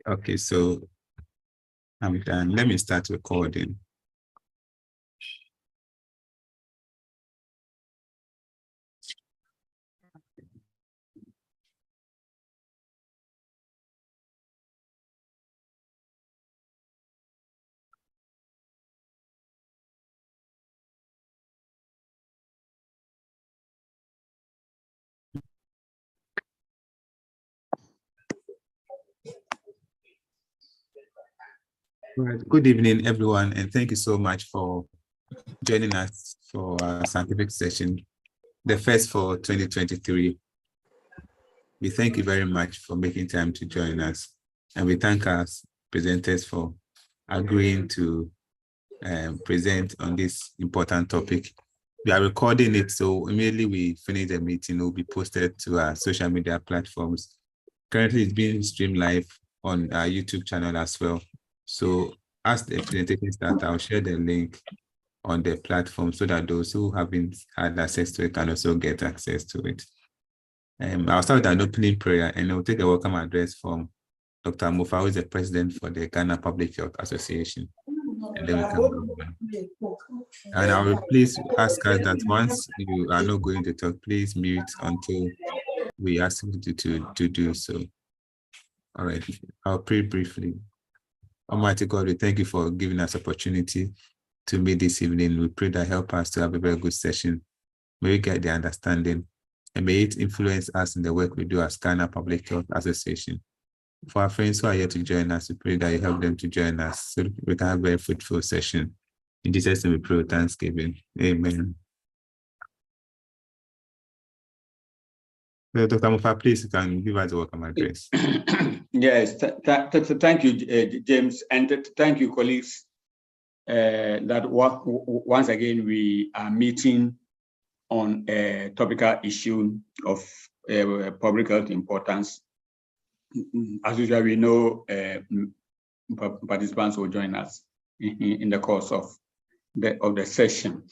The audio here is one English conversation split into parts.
Okay, so I'm done. Let me start recording. Right. Good evening, everyone, and thank you so much for joining us for our scientific session, the first for 2023. We thank you very much for making time to join us, and we thank our presenters for agreeing to present on this important topic. We are recording it, so immediately we finish the meeting, it will be posted to our social media platforms. Currently, it's being streamed live on our YouTube channel as well. So as the presentation starts, I'll share the link on the platform so that those who haven't had access to it can also get access to it. I'll start with an opening prayer, and I'll take a welcome address from Dr. Mufa, who is the president for the Ghana Public Health Association. And then we can go on. And I will please ask us that once you are not going to talk, please mute until we ask you to do so. All right, I'll pray briefly. Almighty God, we thank you for giving us opportunity to meet this evening. We pray that help us to have a very good session. May we get the understanding, and may it influence us in the work we do as Ghana Public Health Association. For our friends who are here to join us, we pray that you help them to join us so we can have a very fruitful session. In Jesus' name we pray with thanksgiving. Amen. Dr. Mufa, please, you can give us a welcome address. Yes, thank you, James, and thank you, colleagues, that once again we are meeting on a topical issue of public health importance. As usual, we know participants will join us in the course of the session.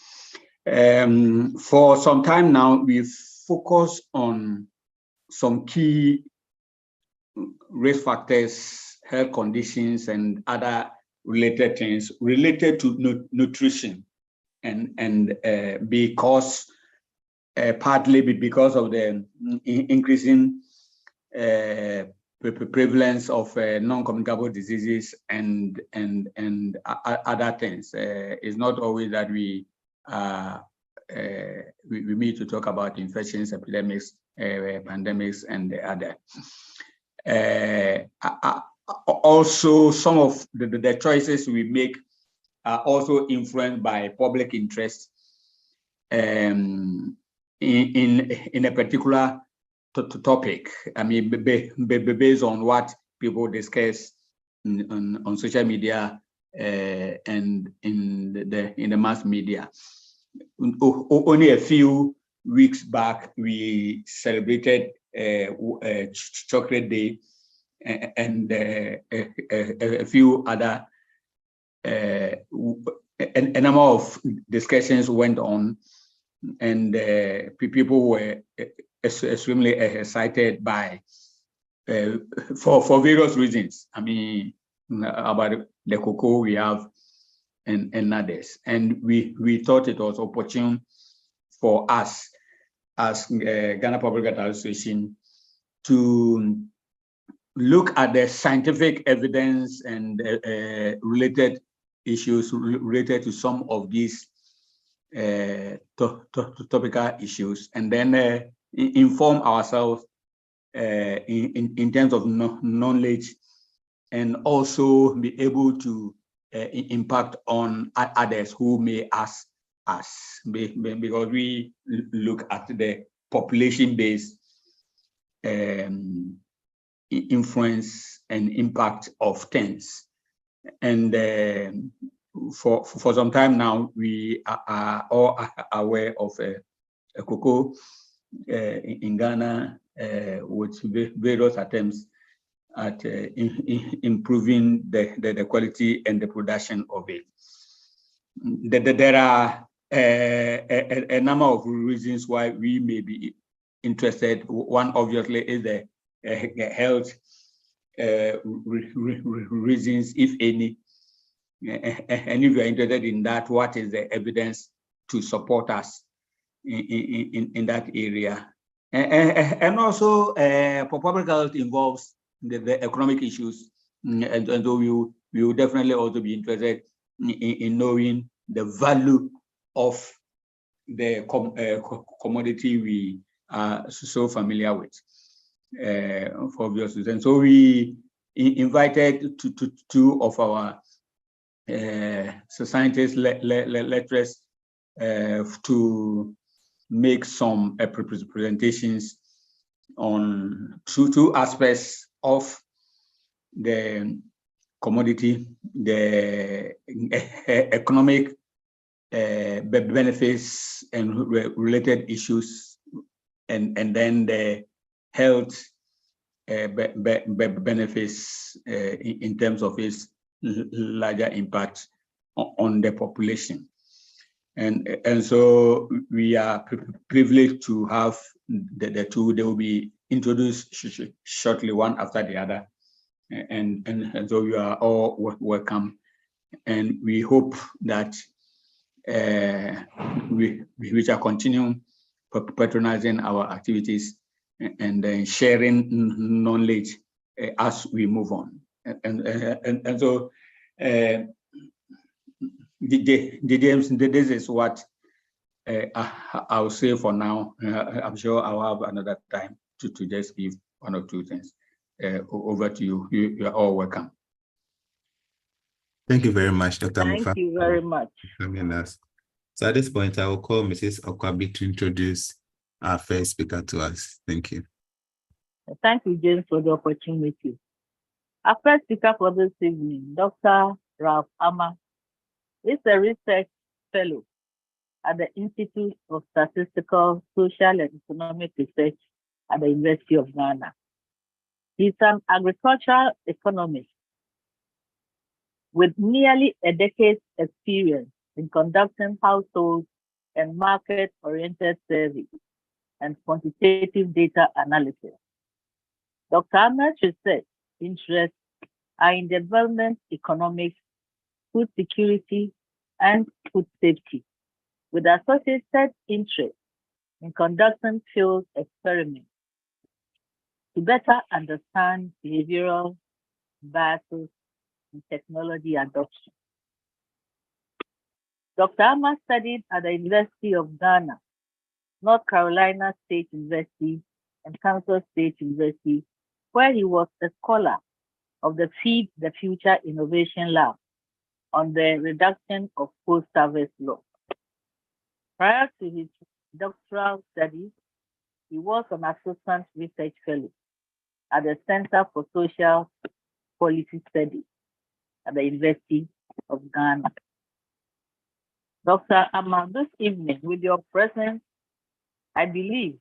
For some time now, we've focused on some key risk factors, health conditions, and other related things related to nutrition, and because partly because of the increasing prevalence of non-communicable diseases and other things. It's not always that we need to talk about infections, epidemics, pandemics, and the other. Also, some of the choices we make are also influenced by public interest in a particular topic. I mean, based on what people discuss on social media and in the mass media. Only a few weeks back, we celebrated Chocolate Day, and a few other a number of discussions went on, and people were extremely excited by for various reasons. I mean, about the cocoa we have and others, and we thought it was opportune for us as Ghana Public Health Association to look at the scientific evidence and related issues related to some of these topical issues, and then inform ourselves in terms of knowledge, and also be able to impact on others who may ask us, because we look at the population-based influence and impact of things. And for some time now, we are all aware of a cocoa in Ghana with various attempts at improving the quality and the production of it. There are a number of reasons why we may be interested. One obviously is the health reasons, if any. And if you're interested in that, what is the evidence to support us in that area? And also, public health involves the economic issues, and so we will definitely also be interested in knowing the value of the commodity we are so familiar with, for obvious reasons. So we invited two of our scientists, lecturers, to make some presentations on two aspects of the commodity, the economic benefits and related issues, and then the health benefits in terms of its larger impact on the population. And so we are privileged to have the two. They will be introduced shortly, one after the other. And so you are all welcome. And we hope that we shall continue patronizing our activities and then sharing knowledge as we move on. And so this is what I'll say for now. I'm sure I'll have another time to just give one or two things. Over to you. You are all welcome. Thank you very much, Dr. Mufa. Thank you very much. So at this point, I will call Mrs. Okwabi to introduce our first speaker to us. Thank you. Thank you, James, for the opportunity. Our first speaker for this evening, Dr. Ralph Amma, is a research fellow at the Institute of Statistical, Social and Economic Research at the University of Ghana. He's an agricultural economist with nearly a decade's experience in conducting household and market-oriented surveys and quantitative data analysis. Dr. Amma's research interests are in development economics, food security, and food safety, with associated interest in conducting field experiments to better understand behavioral biases and technology adoption. Dr. Amma studied at the University of Ghana, North Carolina State University, and Kansas State University, where he was a scholar of the Feed the Future Innovation Lab on the reduction of post-harvest loss. Prior to his doctoral studies, he was an assistant research fellow at the Center for Social Policy Studies at the University of Ghana. Dr. Amma, this evening, with your presence, I believe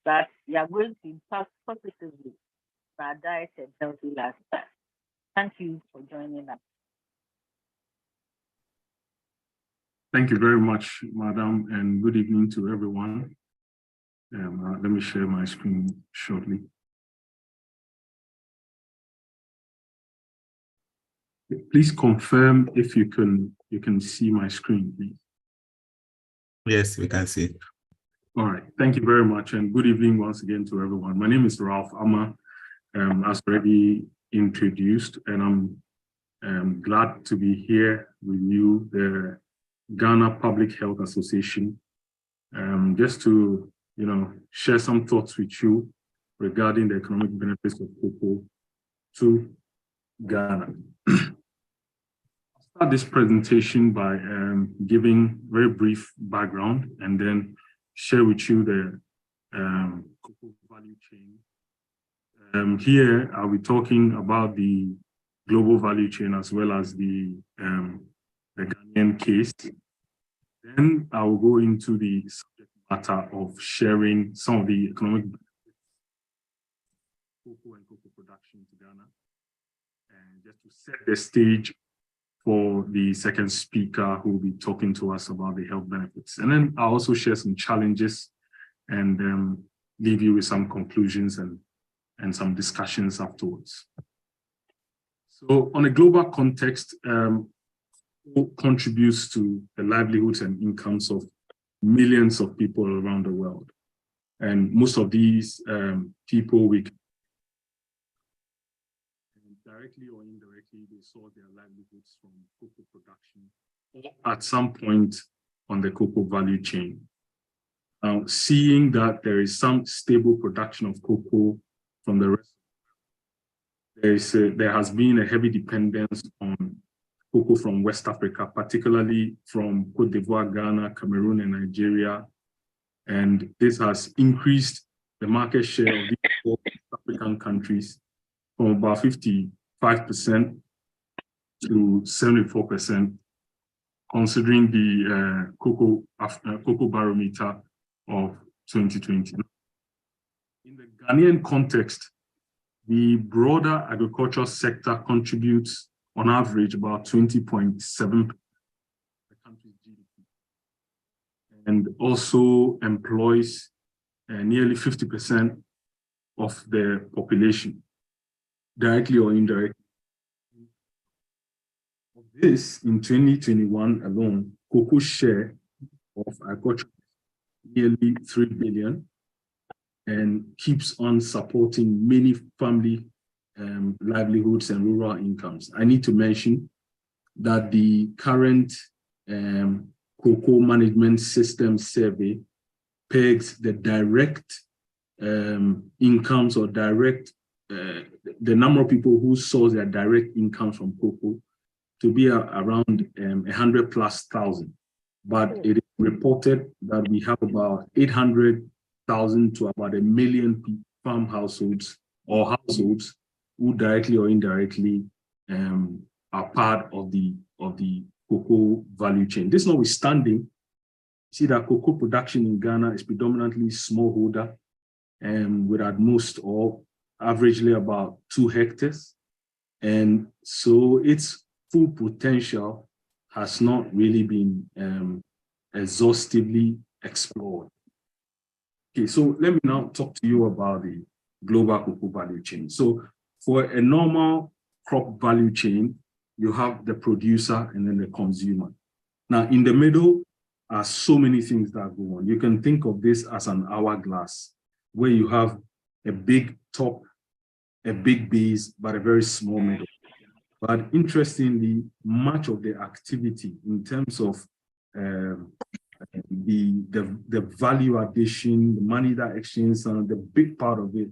that you are going to impact positively on our diet and healthy lifestyle. Thank you for joining us. Thank you very much, Madam, and good evening to everyone. Let me share my screen shortly. Please confirm if you can see my screen, please. Yes, we can see. All right, thank you very much, and good evening once again to everyone. My name is Ralph Amma, as already introduced, and I'm glad to be here with you, the Ghana Public Health Association, just to share some thoughts with you regarding the economic benefits of cocoa to Ghana. I'll start this presentation by giving very brief background and then share with you the cocoa value chain. Here I'll be talking about the global value chain as well as the Ghanaian case. Then I will go into the subject matter of sharing some of the economic benefits of cocoa and cocoa production to Ghana, and just to set the stage for the second speaker who will be talking to us about the health benefits. And then I'll also share some challenges and leave you with some conclusions and some discussions afterwards. So on a global context, contributes to the livelihoods and incomes of millions of people around the world. And most of these people, directly or indirectly, they saw their livelihoods from cocoa production at some point on the cocoa value chain. Seeing that there is some stable production of cocoa from the rest, there has been a heavy dependence on cocoa from West Africa, particularly from Cote d'Ivoire, Ghana, Cameroon, and Nigeria. And this has increased the market share of these four African countries from about 55% to 74%, considering the cocoa barometer of 2020. In the Ghanaian context, the broader agricultural sector contributes on average about 20.7% of the country's GDP, and also employs nearly 50% of the population, directly or indirectly. Of this, in 2021 alone, cocoa share of agriculture nearly 3 billion and keeps on supporting many family livelihoods and rural incomes. I need to mention that the current cocoa management system survey pegs the direct incomes or direct, the number of people who source their direct income from cocoa to be around 100,000+. But it is reported that we have about 800,000 to about 1 million farm households or households who directly or indirectly are part of the cocoa value chain. This notwithstanding, see that cocoa production in Ghana is predominantly smallholder, with at most or averagely about 2 hectares. And so its full potential has not really been exhaustively explored. Okay, so let me now talk to you about the global cocoa value chain. So for a normal crop value chain, you have the producer and then the consumer. Now, in the middle are so many things that go on. You can think of this as an hourglass, where you have a big top, a big base, but a very small middle. But interestingly, much of the activity in terms of the value addition, the money that exchanges, and the big part of it,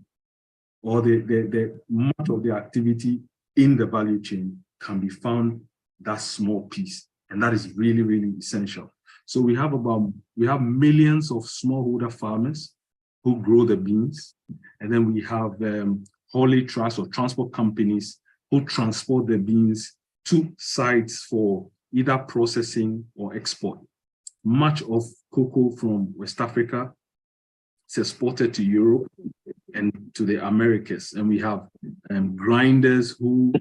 or the much of the activity in the value chain can be found that small piece, and that is really, really essential. So we have millions of smallholder farmers who grow the beans, and then we have haulage trucks or transport companies who transport the beans to sites for either processing or export. Much of cocoa from West Africa is exported to Europe and to the Americas, and we have grinders who,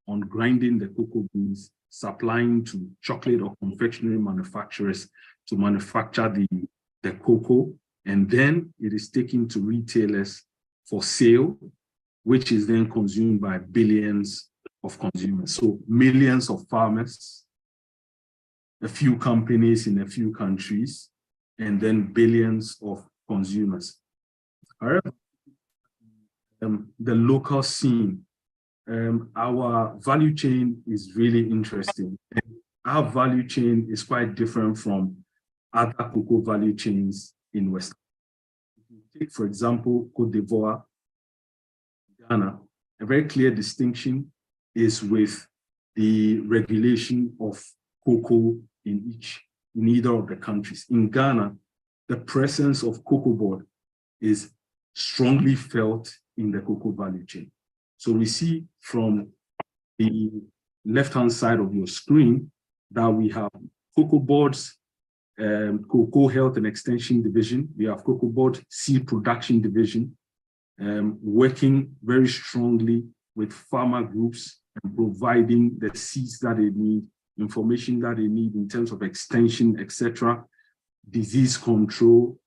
on grinding the cocoa beans, supplying to chocolate or confectionery manufacturers to manufacture the cocoa, and then it is taken to retailers for sale, which is then consumed by billions of consumers. So millions of farmers, a few companies in a few countries, and then billions of consumers. However, the local scene, our value chain is really interesting. Our value chain is quite different from other cocoa value chains in West Africa. Take, for example, Cote d'Ivoire, Ghana. A very clear distinction is with the regulation of cocoa in either of the countries. In Ghana, the presence of cocoa board is strongly felt in the cocoa value chain. So we see from the left-hand side of your screen that we have cocoa boards, Cocoa Health and Extension Division. We have cocoa board seed production division, working very strongly with farmer groups and providing the seeds that they need, information that they need in terms of extension, etc., disease control,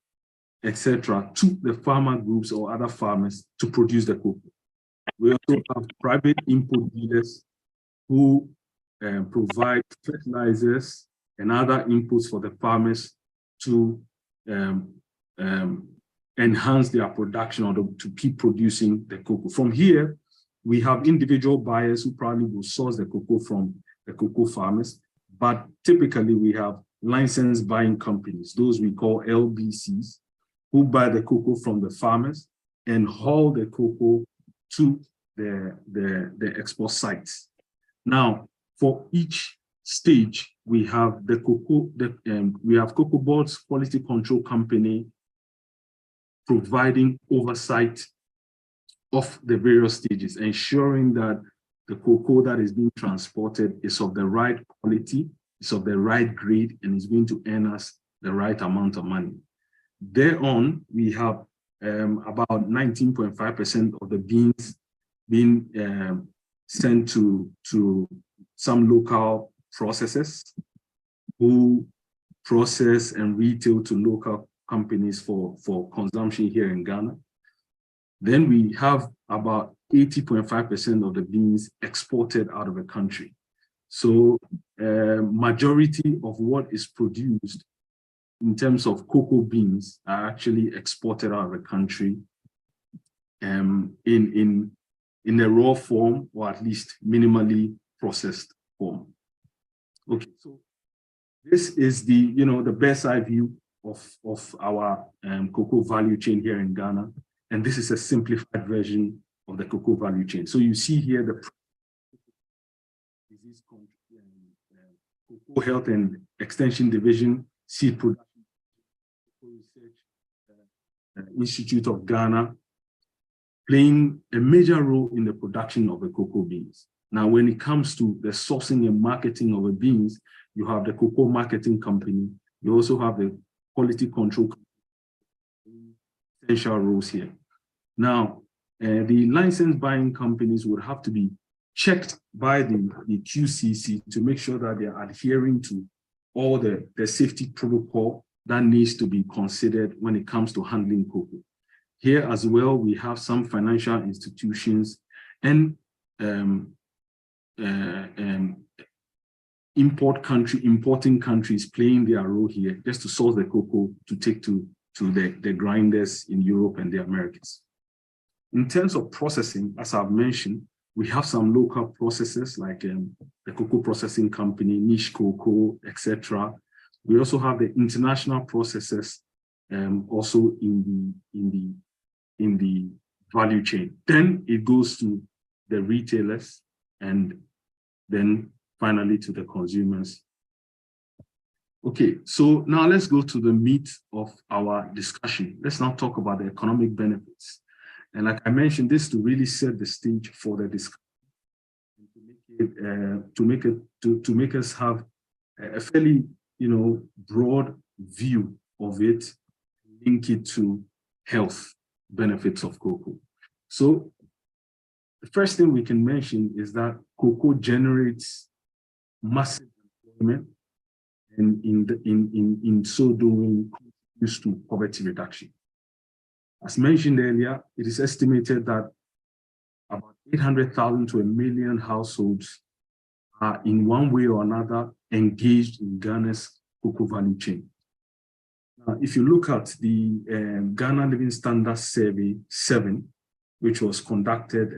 etc., to the farmer groups or other farmers to produce the cocoa. We also have private input dealers who provide fertilizers and other inputs for the farmers to enhance their production or to keep producing the cocoa. From here, we have individual buyers who probably will source the cocoa from the cocoa farmers, but typically we have licensed buying companies, those we call LBCs, who buy the cocoa from the farmers and haul the cocoa to the export sites. Now, for each stage, we have the cocoa, we have Cocoa Board's quality control company providing oversight of the various stages, ensuring that the cocoa that is being transported is of the right quality, is of the right grade, and is going to earn us the right amount of money. Thereon, we have about 19.5% of the beans being sent to some local processors who process and retail to local companies for consumption here in Ghana. Then we have about 80.5% of the beans exported out of the country. So majority of what is produced in terms of cocoa beans are actually exported out of the country in a raw form, or at least minimally processed form. Okay, so this is the the bird's eye view of our cocoa value chain here in Ghana, and this is a simplified version of the cocoa value chain. So you see here the disease cocoa health and extension division, seed production research Institute of Ghana, playing a major role in the production of the cocoa beans. Now, when it comes to the sourcing and marketing of the beans, you have the cocoa marketing company. You also have the quality control company, essential roles here. Now, the licensed buying companies would have to be checked by the QCC to make sure that they are adhering to all the safety protocol that needs to be considered when it comes to handling cocoa. Here as well, we have some financial institutions and importing countries playing their role here just to source the cocoa to take to the grinders in Europe and the Americas. In terms of processing, as I've mentioned, we have some local processors like the Cocoa Processing Company, Niche Cocoa, etc. We also have the international processors also in the value chain. Then it goes to the retailers and then finally to the consumers. Okay, so now let's go to the meat of our discussion. Let's now talk about the economic benefits. And like I mentioned, this to really set the stage for the discussion, to make us have a fairly broad view of it, link it to health benefits of cocoa. So the first thing we can mention is that cocoa generates massive employment, and in so doing contributes to poverty reduction. As mentioned earlier, it is estimated that about 800,000 to 1 million households are in one way or another engaged in Ghana's cocoa value chain. Now, if you look at the Ghana Living Standards Survey 7, which was conducted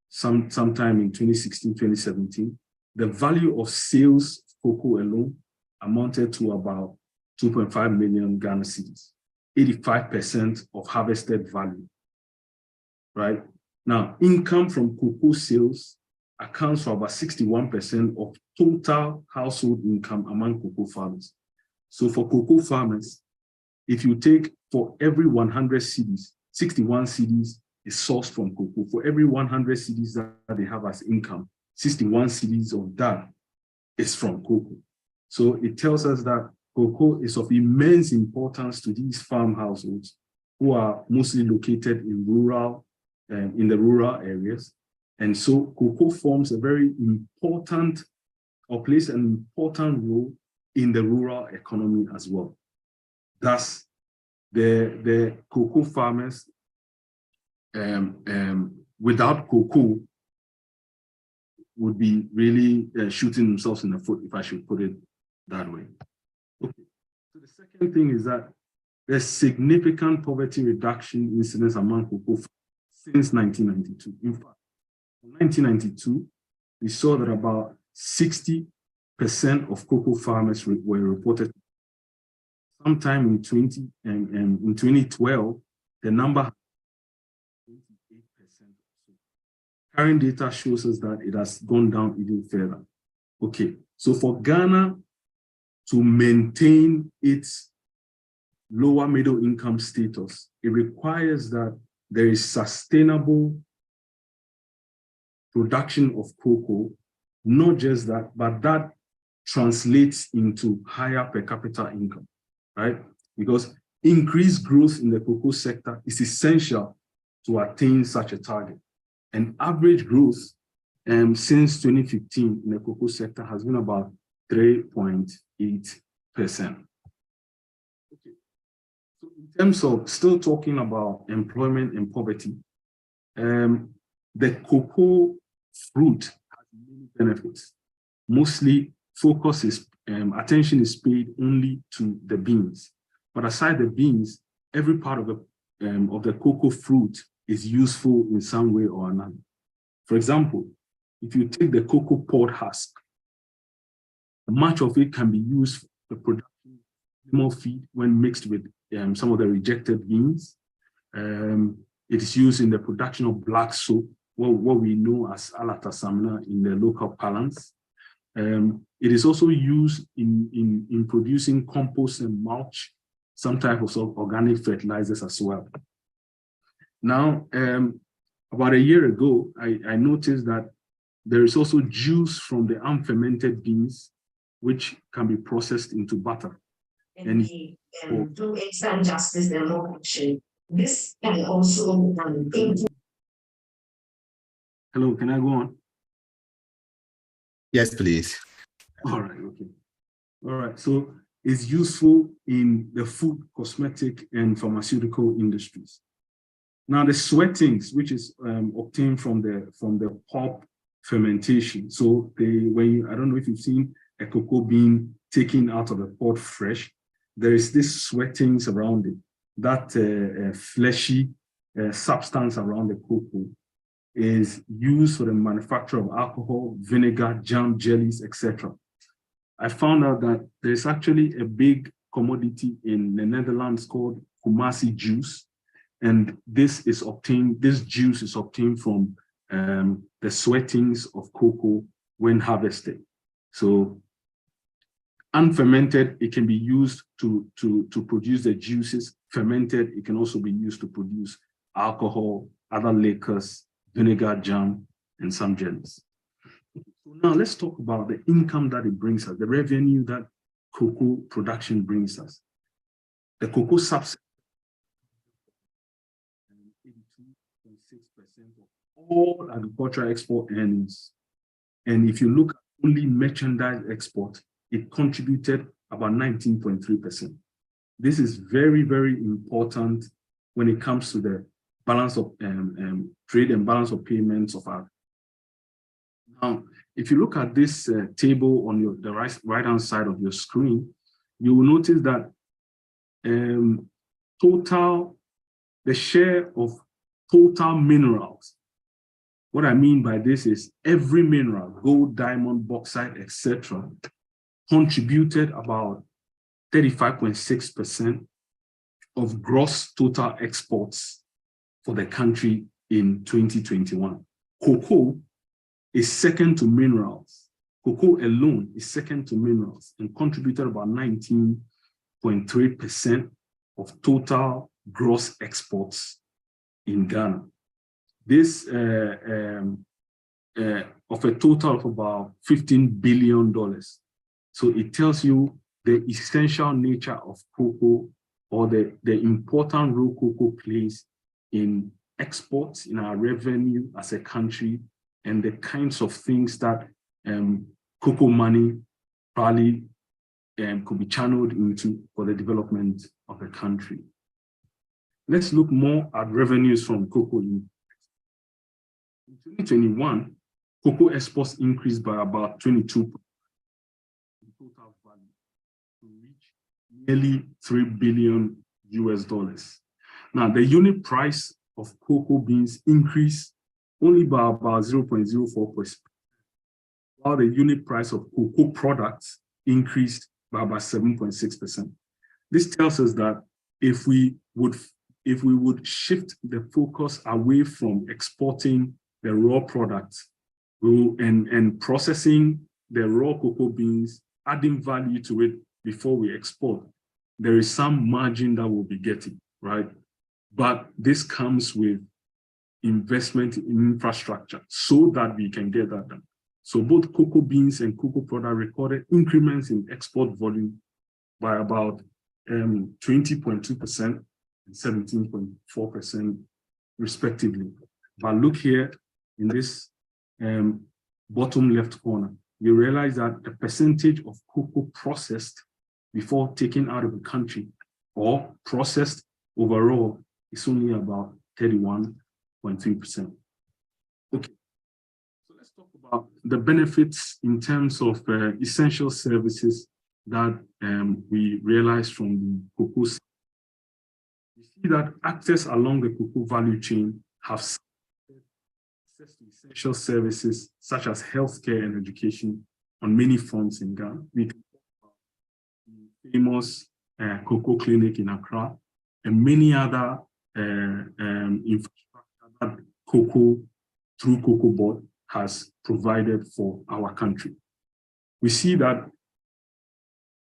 sometime in 2016-2017, the value of sales of cocoa alone amounted to about 2.5 million Ghana cedis, 85% of harvested value, right? Now, income from cocoa sales accounts for about 61% of total household income among cocoa farmers. So for cocoa farmers, if you take for every 100 cedis, 61 cedis is sourced from cocoa. For every 100 cedis that they have as income, 61 cedis of that is from cocoa. So it tells us that cocoa is of immense importance to these farm households who are mostly located in the rural areas. And so cocoa forms a very important, or plays an important role in the rural economy as well. Thus, the cocoa farmers without cocoa would be really shooting themselves in the foot, if I should put it that way. Okay. So the second thing is that there's significant poverty reduction incidence among cocoa farmers since 1992. In fact, in 1992, we saw that about 60% of cocoa farmers were reported. Sometime in 2012, the number 28%. Current data shows us that it has gone down even further. Okay, so for Ghana to maintain its lower middle income status, it requires that there is sustainable production of cocoa. Not just that, but that translates into higher per capita income, right? Because increased growth in the cocoa sector is essential to attain such a target. And average growth since 2015 in the cocoa sector has been about 3.8%. Okay. So in terms of still talking about employment and poverty, the cocoa fruit has many benefits. Mostly attention is paid only to the beans. But aside the beans, every part of the cocoa fruit is useful in some way or another. For example, if you take the cocoa pod husk, much of it can be used for production of animal feed when mixed with some of the rejected beans. It is used in the production of black soap, what we know as alata samna in the local parlance. It is also used in producing compost and mulch, some type of organic fertilizers as well. Now, about a year ago, I noticed that there is also juice from the unfermented beans, which can be processed into butter. And to expand justice and more action, this can also Hello, can I go on? Yes, please. All right, okay. All right, so it's useful in the food, cosmetic, and pharmaceutical industries. Now, the sweatings, which is obtained from the pulp fermentation. So I don't know if you've seen a cocoa bean taken out of the pod fresh. There is this sweatings around it. That fleshy substance around the cocoa is used for the manufacture of alcohol, vinegar, jam, jellies, etc. I found out that there's actually a big commodity in the Netherlands called Kumasi juice. And this juice is obtained from the sweatings of cocoa when harvested. So unfermented, it can be used to produce the juices. Fermented, it can also be used to produce alcohol, other liquors, vinegar, jam, and some jellies. So now let's talk about the income that it brings us, the revenue that cocoa production brings us. The cocoa subsidy, 82.6% of all agricultural export earnings. And if you look at only merchandise export, it contributed about 19.3%. This is very, very important when it comes to the balance of trade and balance of payments of our. Now, if you look at this table on the right-hand side of your screen, you will notice that the share of total minerals. What I mean by this is every mineral, gold, diamond, bauxite, etc., contributed about 35.6% of gross total exports for the country in 2021. Cocoa is second to minerals. Cocoa alone is second to minerals and contributed about 19.3% of total gross exports in Ghana. This of a total of about $15 billion. So it tells you the essential nature of cocoa, or the important role cocoa plays in exports, in our revenue as a country, and the kinds of things that cocoa money probably could be channeled into for the development of the country. let's look more at revenues from cocoa. In 2021, cocoa exports increased by about 22% in total value to reach nearly $3 billion. Now, the unit price of cocoa beans increased only by about 0.04%, while the unit price of cocoa products increased by about 7.6%. This tells us that if we would shift the focus away from exporting the raw products and processing the raw cocoa beans, adding value to it before we export, there is some margin that we'll be getting, right? But this comes with investment in infrastructure so that we can get that done. So both cocoa beans and cocoa product recorded increments in export volume by about 20.2% and 17.4% respectively. But look here in this bottom left corner, you realize that the percentage of cocoa processed before taken out of the country or processed overall is only about 31.3%. Okay, so let's talk about the benefits in terms of essential services that we realize from the cocoa. We see that actors along the cocoa value chain have access to essential services such as healthcare and education on many fronts in Ghana. We can talk about the famous cocoa clinic in Accra and many other infrastructure that cocoa, through Cocoa Board, has provided for our country. We see that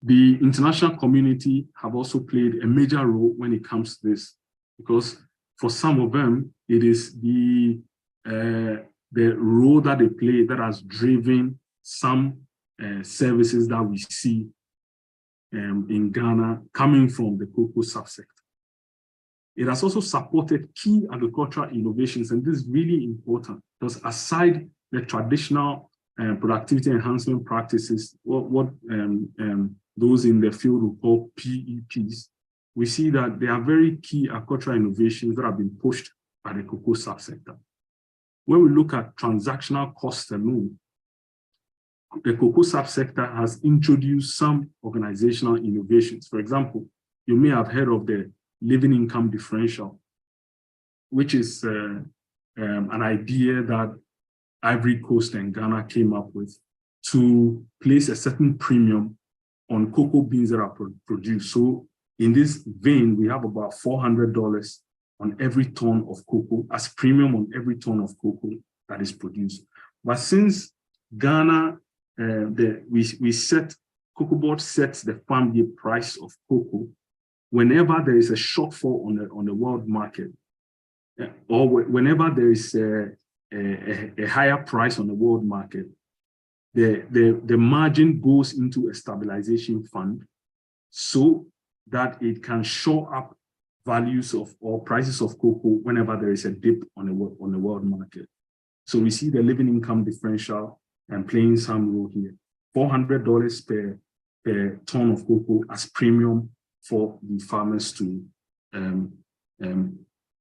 the international community have also played a major role when it comes to this, because for some of them, it is the role that they play that has driven some services that we see in Ghana coming from the cocoa subsector. It has also supported key agricultural innovations, and this is really important because aside the traditional productivity enhancement practices, what those in the field will call PEPs, we see that there are very key agricultural innovations that have been pushed by the cocoa subsector. When we look at transactional costs alone, the cocoa subsector has introduced some organizational innovations. For example, you may have heard of the living income differential, which is an idea that Ivory Coast and Ghana came up with to place a certain premium on cocoa beans that are produced. So in this vein, we have about $400 on every ton of cocoa as premium on every ton of cocoa that is produced. But since Ghana, Cocoa Board sets the farm gate price of cocoa, whenever there is a shortfall on the world market, or whenever there is a higher price on the world market, the margin goes into a stabilization fund so that it can shore up values of or prices of cocoa whenever there is a dip on the world market. So we see the living income differential and playing some role here. $400 per ton of cocoa as premium for the farmers to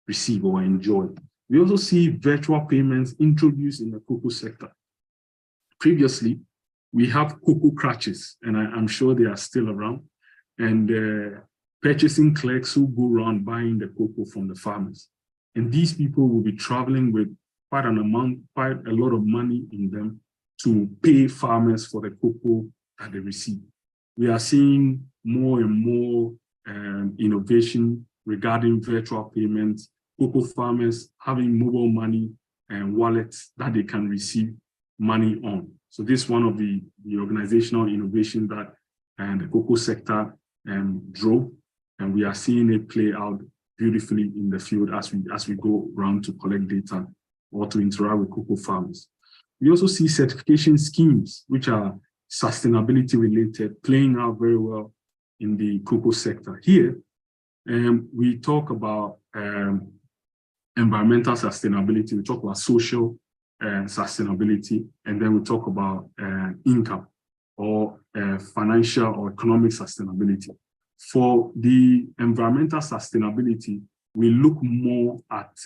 receive or enjoy. We also see virtual payments introduced in the cocoa sector. Previously, we have cocoa crutches, and I'm sure they are still around, and purchasing clerks who go around buying the cocoa from the farmers. And these people will be traveling with quite a lot of money in them to pay farmers for the cocoa that they receive. We are seeing more and more innovation regarding virtual payments, cocoa farmers having mobile money and wallets that they can receive money on. So this is one of the organizational innovation that the cocoa sector drove, and we are seeing it play out beautifully in the field as we go around to collect data or to interact with cocoa farmers. We also see certification schemes, which are sustainability related, playing out very well in the cocoa sector. Here, we talk about environmental sustainability, we talk about social sustainability, and then we talk about income or financial or economic sustainability. For the environmental sustainability, we look more at,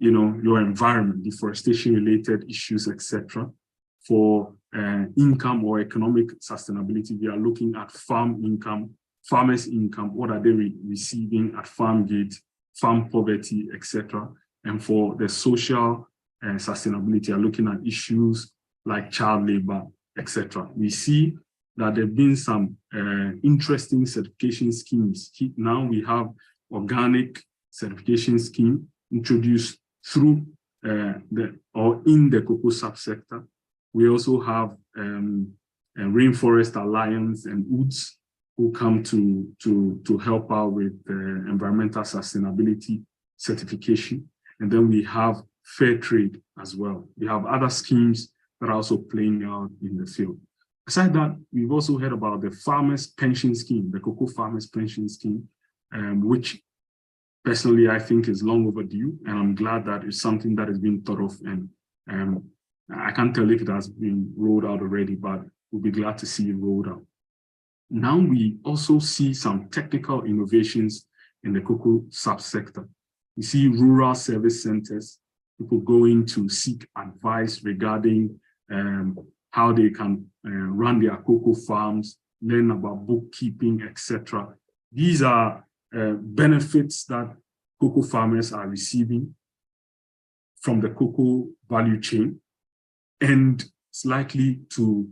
your environment, deforestation-related issues, etc. For income or economic sustainability, we are looking at farm income, farmers' income, what are they receiving at farm gate, farm poverty, etc. And for the social sustainability, we are looking at issues like child labor, etc. We see that there have been some interesting certification schemes. Now we have organic certification scheme introduced through in the cocoa subsector. We also have a Rainforest Alliance and UDS who come to help out with environmental sustainability certification. And then we have fair trade as well. We have other schemes that are also playing out in the field. Aside that, we've also heard about the Farmers Pension Scheme, the Cocoa Farmers Pension Scheme, which personally I think is long overdue, and I'm glad that it's something that is being thought of, and I can't tell if it has been rolled out already, but we'll be glad to see it rolled out. Now we also see some technical innovations in the cocoa subsector. We see rural service centers, people going to seek advice regarding how they can run their cocoa farms, learn about bookkeeping, etc. These are benefits that cocoa farmers are receiving from the cocoa value chain, and it's likely to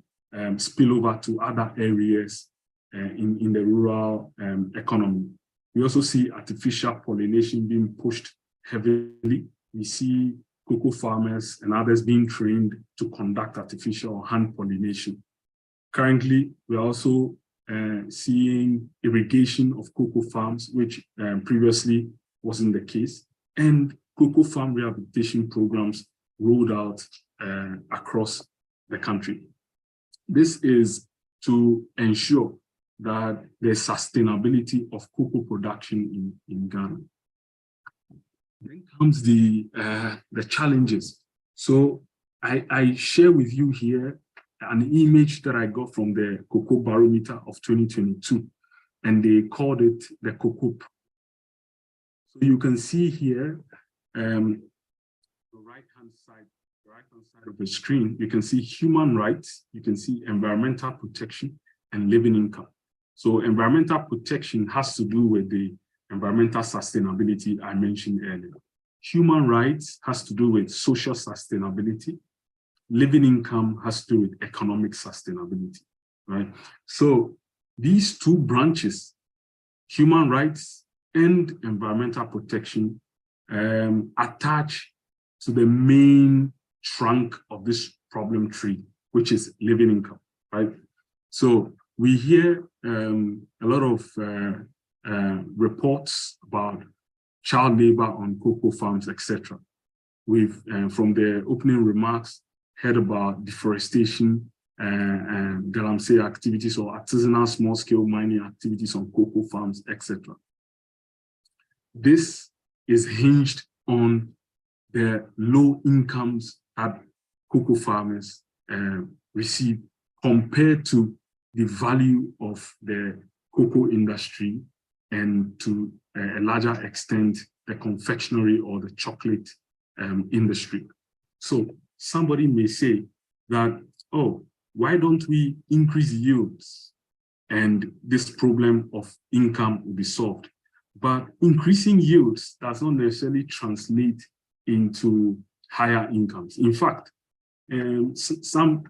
spill over to other areas in the rural economy. We also see artificial pollination being pushed heavily. We see cocoa farmers and others being trained to conduct artificial hand pollination. Currently, we're also seeing irrigation of cocoa farms, which previously wasn't the case, and cocoa farm rehabilitation programs rolled out across the country. This is to ensure that there's sustainability of cocoa production in Ghana. Then comes the challenges. So I share with you here an image that I got from the Cocoa Barometer of 2022, and they called it the Cocoa. So you can see here, the right-hand side of the screen, you can see human rights, you can see environmental protection and living income. So environmental protection has to do with the environmental sustainability I mentioned earlier. Human rights has to do with social sustainability. Living income has to do with economic sustainability, right? So these two branches, human rights and environmental protection, attach to the main trunk of this problem tree, which is living income, right? So we hear a lot of reports about child labor on cocoa farms, etc. We've, from the opening remarks, heard about deforestation and galamsey activities or artisanal small-scale mining activities on cocoa farms, etc. This is hinged on the low incomes that cocoa farmers receive compared to the value of the cocoa industry, and to a larger extent, the confectionery or the chocolate industry. So somebody may say that, oh, why don't we increase yields and this problem of income will be solved? But increasing yields does not necessarily translate into higher incomes. In fact, some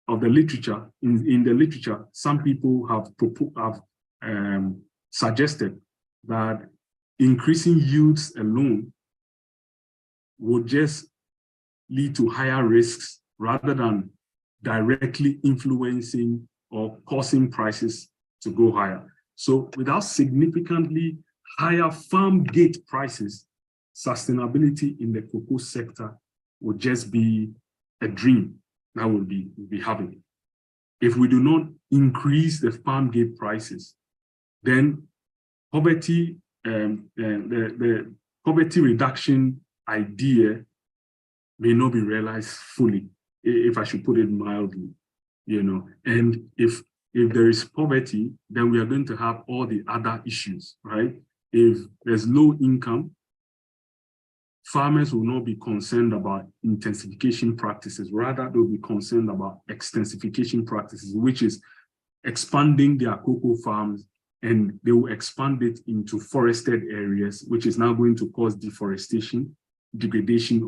of the literature, in the literature, some people have suggested that increasing yields alone would just lead to higher risks rather than directly influencing or causing prices to go higher. So without significantly higher farm gate prices, sustainability in the cocoa sector would just be a dream that we'll be having. If we do not increase the farm gate prices, then poverty, the poverty reduction idea may not be realized fully, if I should put it mildly, you know. And if If there is poverty, then we are going to have all the other issues, right? If there's low income, farmers will not be concerned about intensification practices. Rather, they'll be concerned about extensification practices, which is expanding their cocoa farms, and they will expand it into forested areas, which is now going to cause deforestation, degradation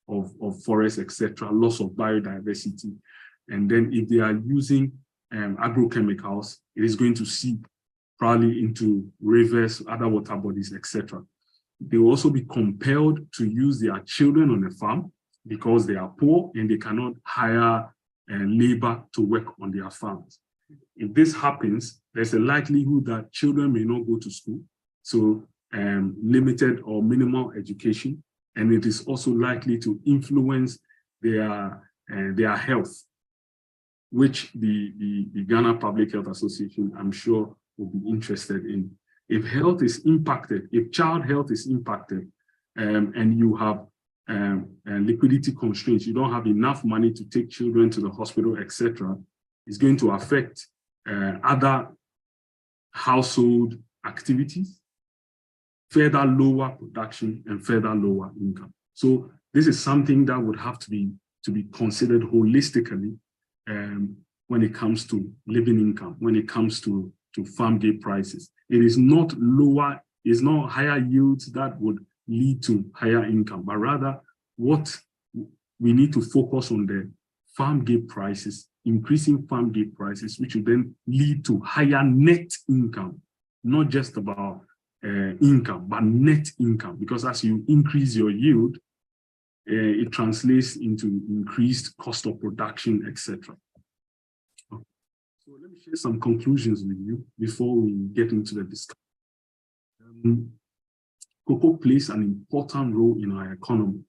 of forests, etc., loss of biodiversity. And then if they are using agrochemicals, it is going to seep probably into rivers, other water bodies, etc. They will also be compelled to use their children on a farm because they are poor and they cannot hire labor to work on their farms. If this happens, there's a likelihood that children may not go to school, so limited or minimal education, and it is also likely to influence their health, which the Ghana Public Health Association, I'm sure, will be interested in. If health is impacted, if child health is impacted, and you have liquidity constraints, you don't have enough money to take children to the hospital, etc., it's going to affect other household activities, further lower production and further lower income. So this is something that would have to be considered holistically when it comes to living income, when it comes to farm gate prices. It is not lower, it's not higher yields that would lead to higher income, but rather what we need to focus on the farm gate prices, increasing farm gate prices, which will then lead to higher net income, not just about income, but net income, because as you increase your yield, it translates into increased cost of production, etc. So let me share some conclusions with you before we get into the discussion. Cocoa plays an important role in our economy.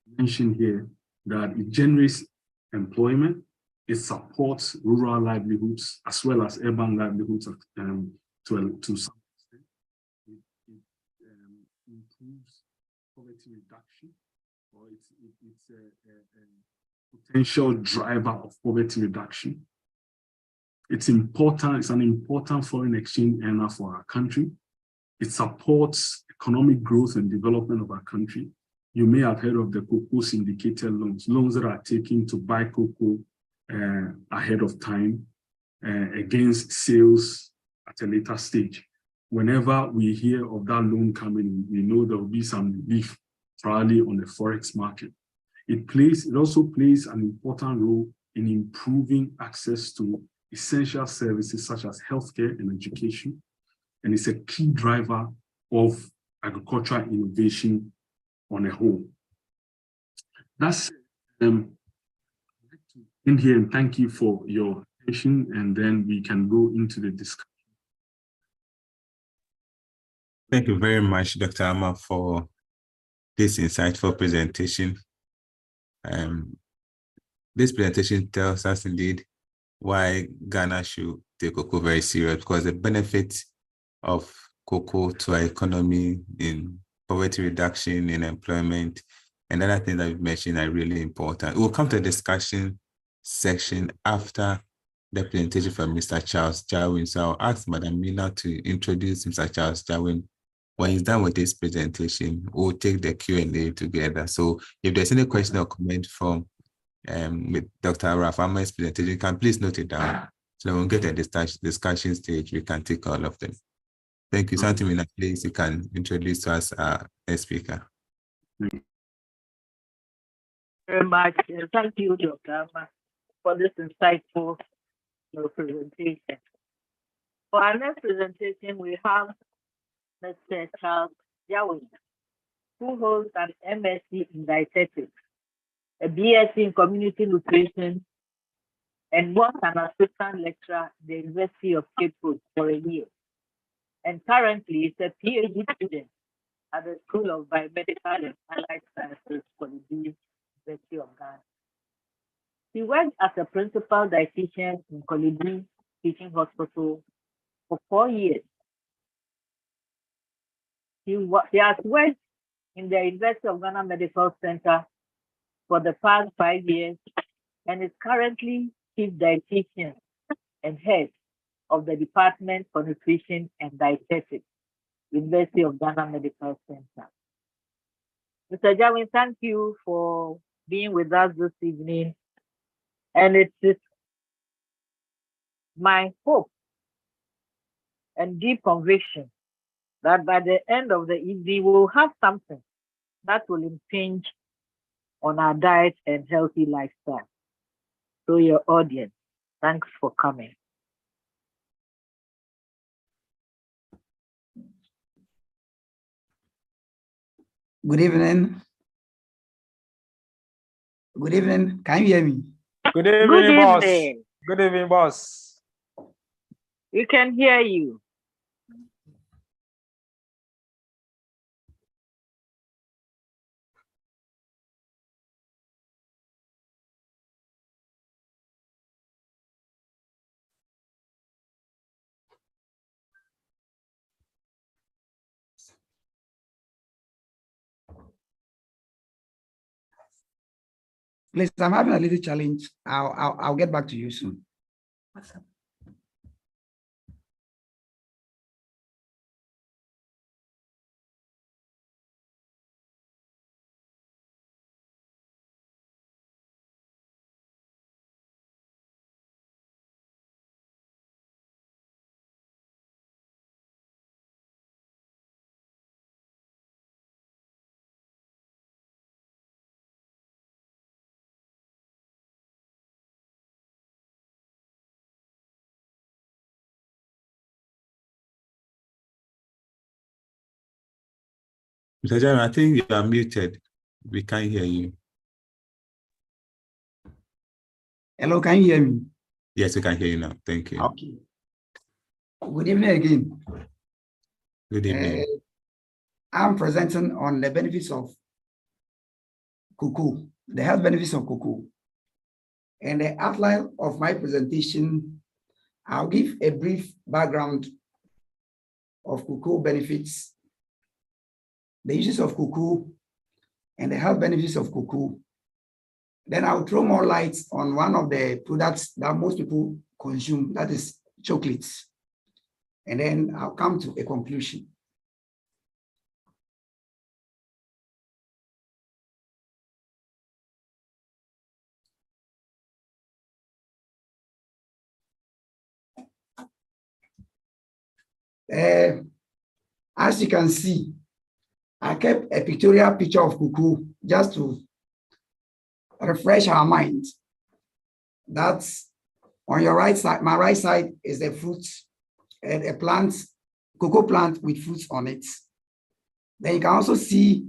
I mentioned here that it generates employment, it supports rural livelihoods as well as urban livelihoods to some extent. It improves poverty reduction, or it's a potential driver of poverty reduction. It's important, it's an important foreign exchange earner for our country. It supports economic growth and development of our country. You may have heard of the cocoa syndicated loans that are taken to buy cocoa ahead of time against sales at a later stage. Whenever we hear of that loan coming in, we know there will be some relief probably on the forex market. It also plays an important role in improving access to essential services such as healthcare and education, and it's a key driver of agricultural innovation on a whole. That's in here, and thank you for your attention, and then we can go into the discussion. Thank you very much, Dr. Amma, for this insightful presentation. This presentation tells us indeed why Ghana should take cocoa very serious, because the benefits of cocoa to our economy in poverty reduction, in employment, and other things that we've mentioned are really important. We'll come to the discussion section after the presentation from Mr. Charles Jarwin. So I'll ask Madam Mina to introduce Mr. Charles Jarwin. When he's done with this presentation, we'll take the Q&A together. So if there's any question or comment from with Dr. Ralph Ama's presentation, you can please note it down. So when we get to the discussion stage, we can take all of them. Thank you. Santi Mina, please, you can introduce to us our next speaker. Very much. Thank you, Dr. Amma, for this insightful presentation. For our next presentation, we have Mr. Charles Jarwin, who holds an MSc in dietetics, a BSc in community nutrition, and was an assistant lecturer at the University of Cape Coast for a year. And currently is a PhD student at the School of Biomedical and Allied Sciences for the University of Ghana. He worked as a principal dietitian in Kolibri Teaching Hospital for 4 years. He has worked in the University of Ghana Medical Center for the past 5 years and is currently chief dietitian and head of the Department for Nutrition and Dietetics, University of Ghana Medical Center. Mr. Jawin, thank you for being with us this evening. And it is my hope and deep conviction that by the end of the evening, we will have something that will impinge on our diet and healthy lifestyle. So your audience, thanks for coming. Good evening. Good evening. Can you hear me? Good evening, Good boss. evening. Good evening, boss. We can hear you. Please, I'm having a little challenge. I'll get back to you soon. Mr. Jawin, I think you are muted. We can't hear you. Hello, can you hear me? Yes, we can hear you now. Thank you. Okay. Good evening again. Good evening. I'm presenting on the benefits of cocoa, the health benefits of cocoa. And the outline of my presentation, I'll give a brief background of cocoa benefits, the uses of cocoa, and the health benefits of cocoa. Then I'll throw more light on one of the products that most people consume, that is chocolates. And then I'll come to a conclusion. As you can see, I kept a pictorial picture of cocoa just to refresh our mind. That's on your right side. My right side is the fruit and a plant, cocoa plant with fruits on it. Then you can also see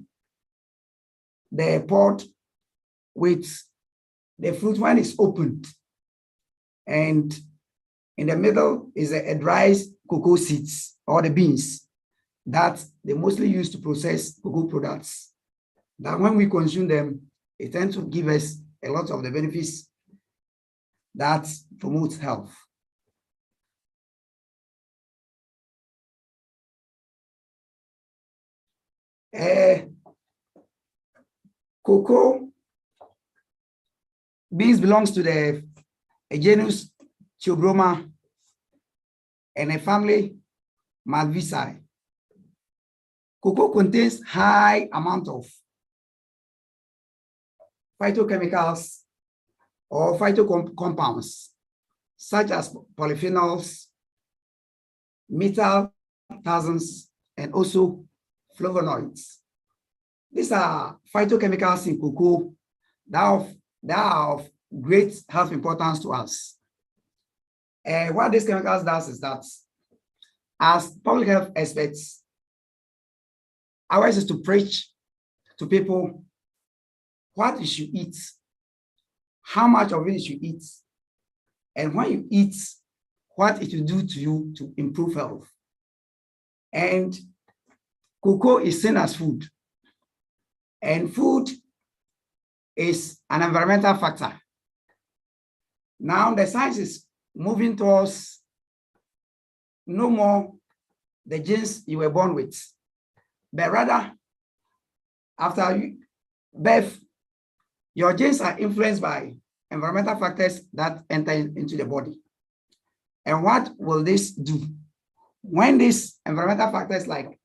the pod with the fruit when it's opened. And in the middle is a dry cocoa seeds or the beans that they mostly use to process cocoa products. That when we consume them, it tends to give us a lot of the benefits that promotes health. Cocoa beans belongs to the genus Theobroma and a family Malvaceae. Cocoa contains high amount of phytochemicals or phytocompounds such as polyphenols, methyl tartans, and also flavonoids. These are phytochemicals in cocoa that are of great health importance to us. What these chemicals does is that as public health experts, ours is to preach to people what you should eat, how much of it you should eat, and when you eat, what it will do to you to improve health. And cocoa is seen as food, and food is an environmental factor. Now the science is moving towards no more the genes you were born with, but rather after birth, your genes are influenced by environmental factors that enter into the body. And what will this do? When these environmental factors like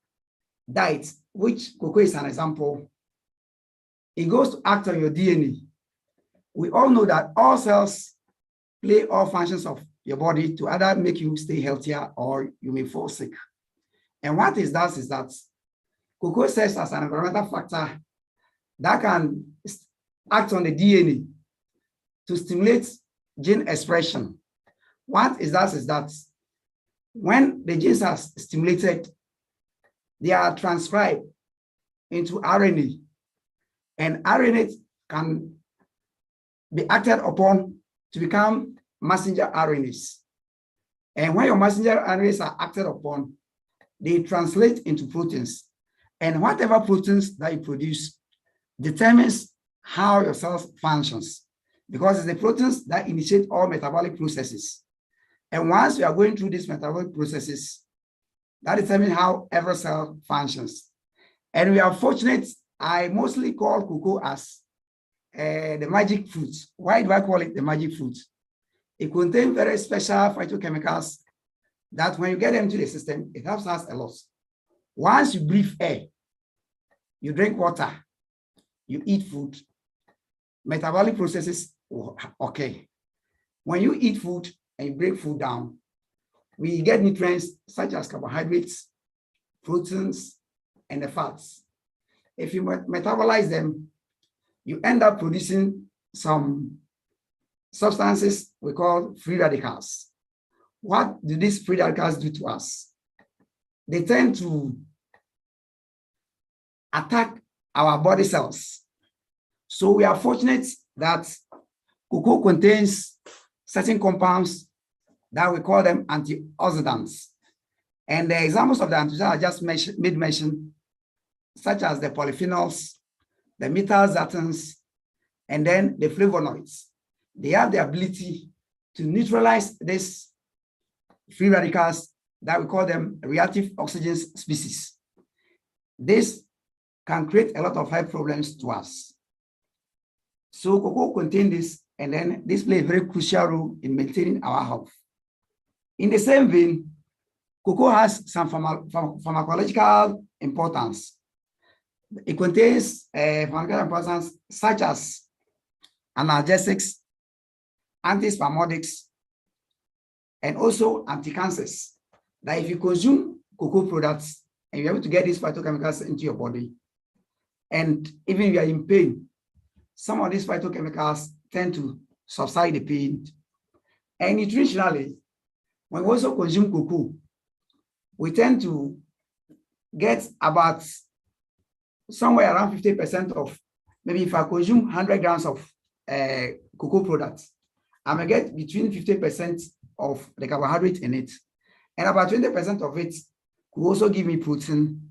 diet, which cocoa is an example, it goes to act on your DNA. We all know that all cells play all functions of your body to either make you stay healthier or you may fall sick. And what it does is that cocoa serves as an environmental factor that can act on the DNA to stimulate gene expression. What it does is that when the genes are stimulated, they are transcribed into RNA, and RNA can be acted upon to become messenger RNAs. And when your messenger RNAs are acted upon, they translate into proteins. And whatever proteins that you produce determines how your cells functions, because it's the proteins that initiate all metabolic processes. And once we are going through these metabolic processes, that determines how every cell functions. And we are fortunate, I mostly call cocoa as the magic fruit. Why do I call it the magic fruit? It contains very special phytochemicals that when you get them into the system, it helps us a lot. Once you breathe air, you drink water, you eat food, metabolic processes, okay. When you eat food and you break food down, we get nutrients such as carbohydrates, proteins, and the fats. If you metabolize them, you end up producing some substances we call free radicals. What do these free radicals do to us? They tend to attack our body cells. So we are fortunate that cocoa contains certain compounds that we call them antioxidants. And the examples of the antioxidants I just made mention, such as the polyphenols, the methyl-xanthines, and then the flavonoids. They have the ability to neutralize these free radicals that we call them reactive oxygen species. This can create a lot of health problems to us. So cocoa contains this, and then this plays a very crucial role in maintaining our health. In the same vein, cocoa has some pharmacological importance. It contains pharmacological importance such as analgesics, antispasmodics, and also anti-cancers. That if you consume cocoa products and you're able to get these phytochemicals into your body, and even if you are in pain, some of these phytochemicals tend to subside the pain. And nutritionally, when we also consume cocoa, we tend to get about somewhere around 50% of, maybe if I consume 100 grams of cocoa products, I may get between 50% of the carbohydrate in it. And about 20% of it will also give me protein.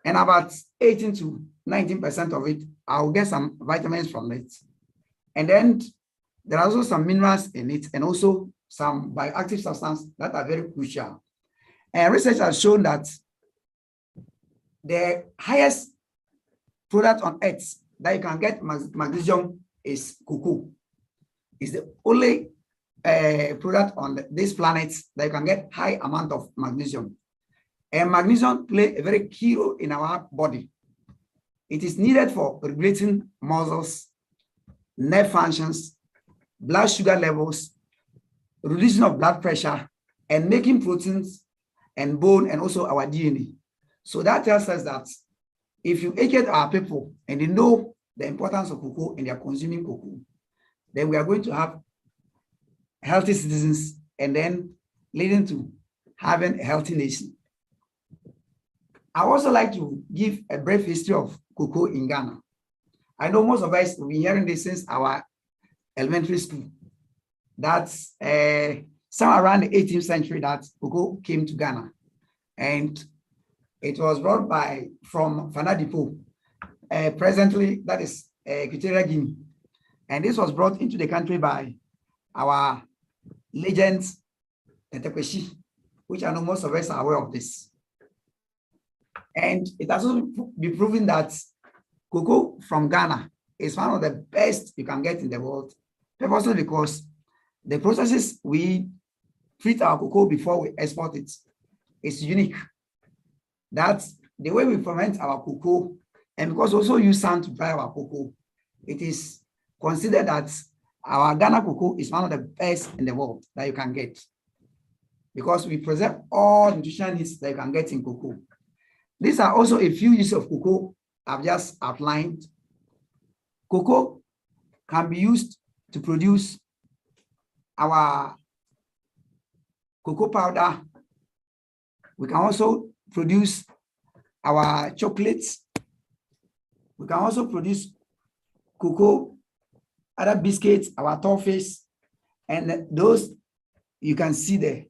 And about 18 to 19% of it, I'll get some vitamins from it. And then there are also some minerals in it, and also some bioactive substances that are very crucial. And research has shown that the highest product on earth that you can get magnesium is cocoa. It's the only product on this planet that you can get high amount of magnesium. And magnesium plays a very key role in our body. It is needed for regulating muscles, nerve functions, blood sugar levels, reducing of blood pressure, and making proteins and bone, and also our DNA. So that tells us that if you educate our people and they know the importance of cocoa and they are consuming cocoa, then we are going to have healthy citizens, and then leading to having a healthy nation. I also like to give a brief history of cocoa in Ghana. I know most of us have been hearing this since our elementary school. That's somewhere around the 18th century that cocoa came to Ghana. And it was brought from Fana Depot. Presently, that is Equatorial Guinea. And this was brought into the country by our legends, Tetekweshi, which I know most of us are aware of this. And it has also been proven that cocoa from Ghana is one of the best you can get in the world, purposely because the processes we treat our cocoa before we export it is unique. That's the way we ferment our cocoa, and because we also use sand to dry our cocoa, it is considered that our Ghana cocoa is one of the best in the world that you can get, because we preserve all nutritional needs that you can get in cocoa. These are also a few uses of cocoa I've just outlined. Cocoa can be used to produce our cocoa powder. We can also produce our chocolates. We can also produce cocoa, other biscuits, our toffees, and those you can see there.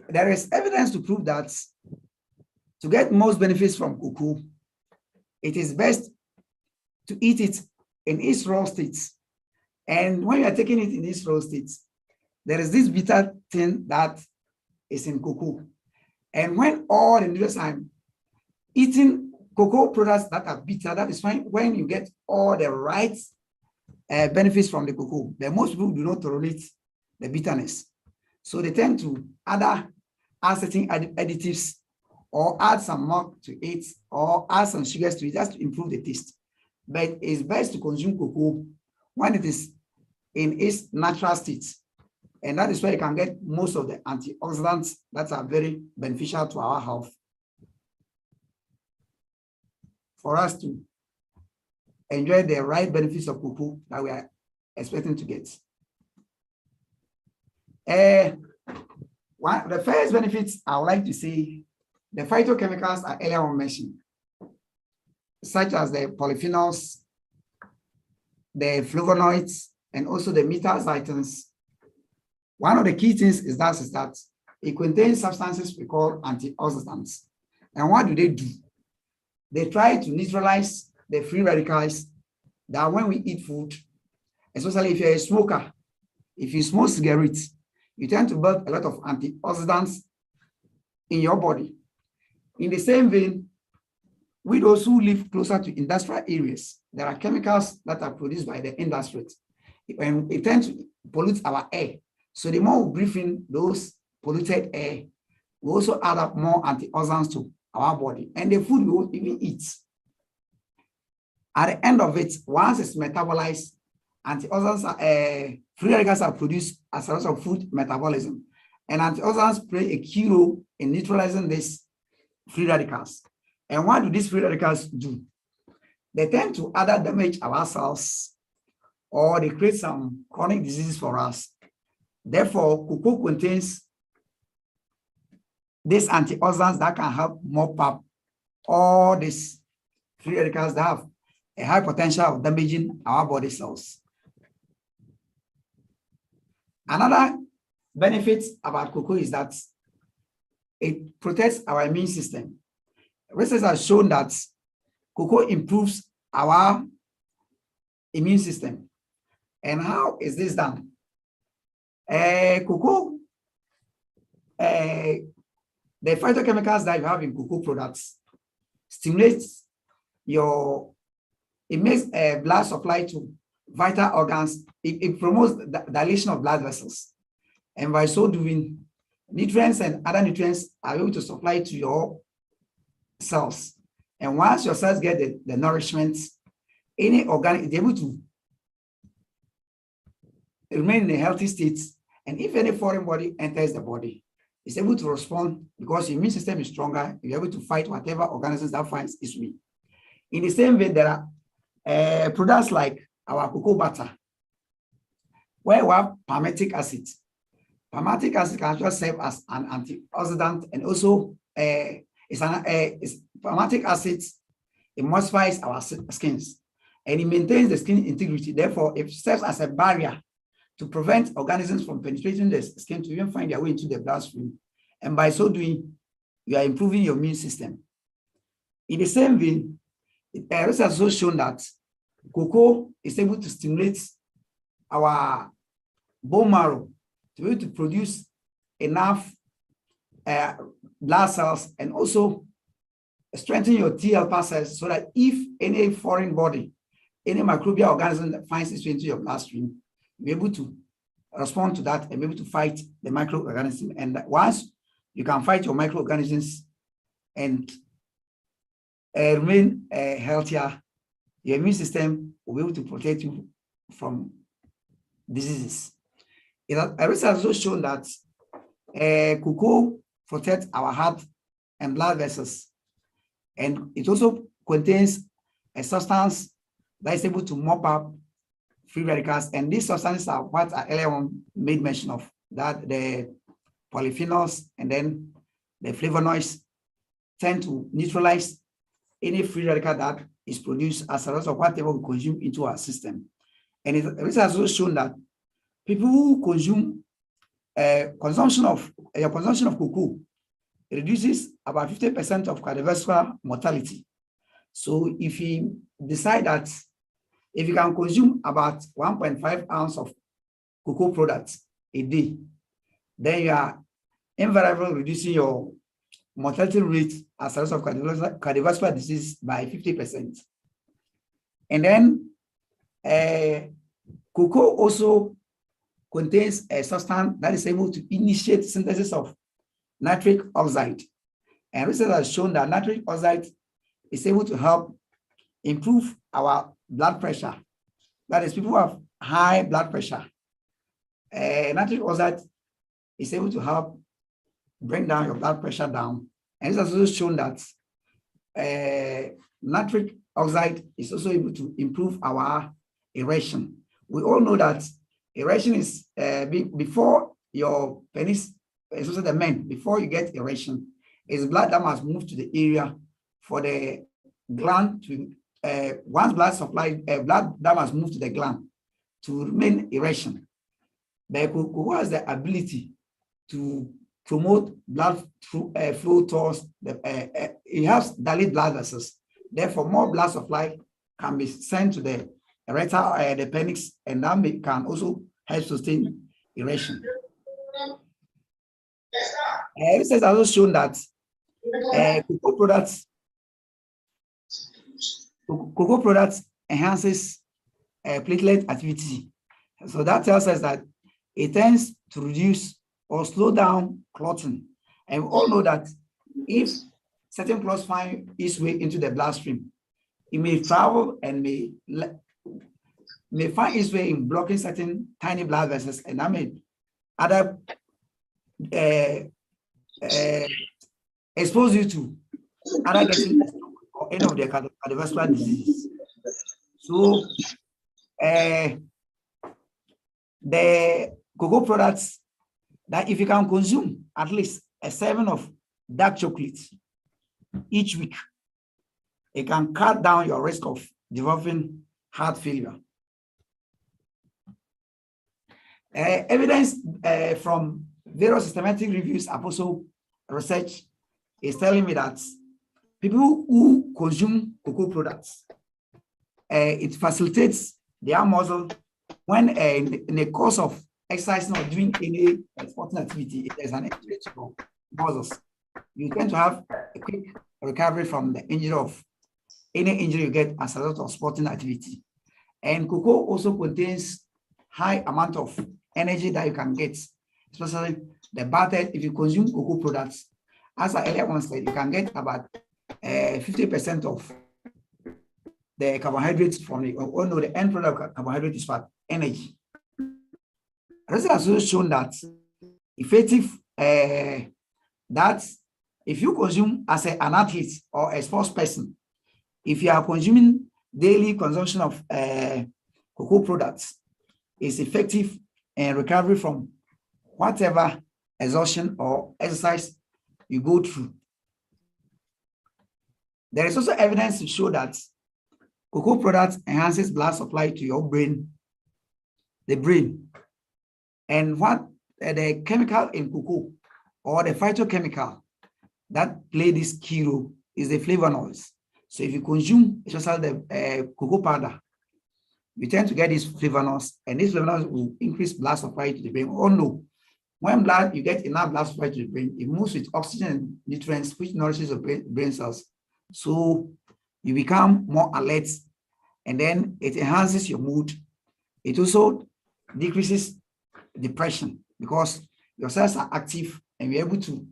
There is evidence to prove that to get most benefits from cocoa, it is best to eat it in its raw states. And when you are taking it in its raw states, there is this bitter thing that is in cocoa. And when all the nutrients are eating cocoa products that are bitter, that is fine when you get all the right benefits from the cocoa. But most people do not tolerate the bitterness. So they tend to either add certain additives or add some milk to it or add some sugars to it just to improve the taste. But it's best to consume cocoa when it is in its natural state. And that is where you can get most of the antioxidants that are very beneficial to our health, for us to enjoy the right benefits of cocoa that we are expecting to get. The first benefits I would like to say, the phytochemicals are earlier on mentioned, such as the polyphenols, the flavonoids, and also the metaxytins. One of the key things is that it contains substances we call antioxidants. And what do? They try to neutralize the free radicals that when we eat food, especially if you're a smoker, if you smoke cigarettes, you tend to build a lot of antioxidants in your body. In the same vein, we those who live closer to industrial areas, there are chemicals that are produced by the industry, and it tends to pollute our air. So the more we breathe in those polluted air, we also add up more antioxidants to our body. And the food we won't even eat, at the end of it, once it's metabolized, antioxidants, free radicals are produced as a result of food metabolism. And antioxidants play a key role in neutralizing these free radicals. And what do these free radicals do? They tend to either damage our cells or they create some chronic diseases for us. Therefore, cocoa contains these antioxidants that can help mop up all these free radicals that have a high potential of damaging our body cells. Another benefit about cocoa is that it protects our immune system. Research has shown that cocoa improves our immune system. And how is this done? Cocoa, the phytochemicals that you have in cocoa products stimulates it makes blood supply to vital organs. It promotes the dilation of blood vessels. And by so doing, nutrients and other nutrients are able to supply to your cells. And once your cells get the nourishment, any organ is able to remain in a healthy state. And if any foreign body enters the body, it's able to respond because your immune system is stronger. You're able to fight whatever organisms that finds its way. In the same way, there are products like our cocoa butter, where we have palmitic acid. Palmitic acid can just serve as an antioxidant, and also palmitic acid, it emulsifies our skins and it maintains the skin integrity. Therefore, it serves as a barrier to prevent organisms from penetrating the skin to even find their way into the bloodstream. And by so doing, you are improving your immune system. In the same vein, research has also shown that cocoa is able to stimulate our bone marrow to be able to produce enough blood cells and also strengthen your T helper cells so that if any foreign body, any microbial organism that finds its way into your bloodstream, you're able to respond to that and be able to fight the microorganism. And once you can fight your microorganisms and remain healthier, your immune system will be able to protect you from diseases. A research has also shown that cocoa protects our heart and blood vessels, and it also contains a substance that is able to mop up free radicals, and these substances are what I earlier on made mention of, that the polyphenols and then the flavonoids tend to neutralize any free radical that is produced as a result of whatever we consume into our system. And it has also shown that people who consume consumption of cocoa reduces about 50% of cardiovascular mortality. So if you decide that if you can consume about 1.5 ounces of cocoa products a day, then you are invariably reducing your mortality rate as a result of cardiovascular disease by 50%. And then cocoa also contains a substance that is able to initiate synthesis of nitric oxide. And research has shown that nitric oxide is able to help improve our blood pressure. That is, people who have high blood pressure. Nitric oxide is able to help bring down your blood pressure down. And it has also shown that nitric oxide is also able to improve our erection. We all know that erection is before your penis, especially the men, before you get erection, is blood that must move to the area for the gland to, once blood supply, blood that must move to the gland to remain erection. But cocoa has the ability to promote blood flow towards the, it helps dilate blood vessels. Therefore, more blood supply can be sent to the erectile, the penis, and that can also help sustain erection. Research has also shown that cocoa products enhances platelet activity. So that tells us that it tends to reduce or slow down clotting. And we all know that if certain clots find its way into the bloodstream, it may travel and may find its way in blocking certain tiny blood vessels, and that may either expose you to other getting or any of the cardiovascular diseases. So the cocoa products, that if you can consume at least a serving of dark chocolate each week, it can cut down your risk of developing heart failure. Evidence from various systematic reviews and also research is telling me that people who consume cocoa products, it facilitates their muscle when in the course of exercising or doing any sporting activity. If there's an injury to your muscles, you tend to have a quick recovery from the injury of any injury you get as a result of sporting activity. And cocoa also contains high amount of energy that you can get, especially the butter. If you consume cocoa products, as I earlier once said, you can get about 50% of the carbohydrates from the, or no, the end product of carbohydrate is what? Energy. Research has also shown that effective, that if you consume as an athlete or a sports person, if you are consuming daily consumption of cocoa products, is effective in recovery from whatever exhaustion or exercise you go through. There is also evidence to show that cocoa products enhances blood supply to your brain, the brain. And what the chemical in cocoa or the phytochemical that play this key role is the flavonoids. So if you consume especially the cocoa powder, you tend to get these flavonoids, and these flavonoids will increase blood supply to the brain. Oh no, when you get enough blood supply to the brain, it moves with oxygen and nutrients, which nourishes the brain cells. So you become more alert, and then it enhances your mood. It also decreases depression because your cells are active and you're able to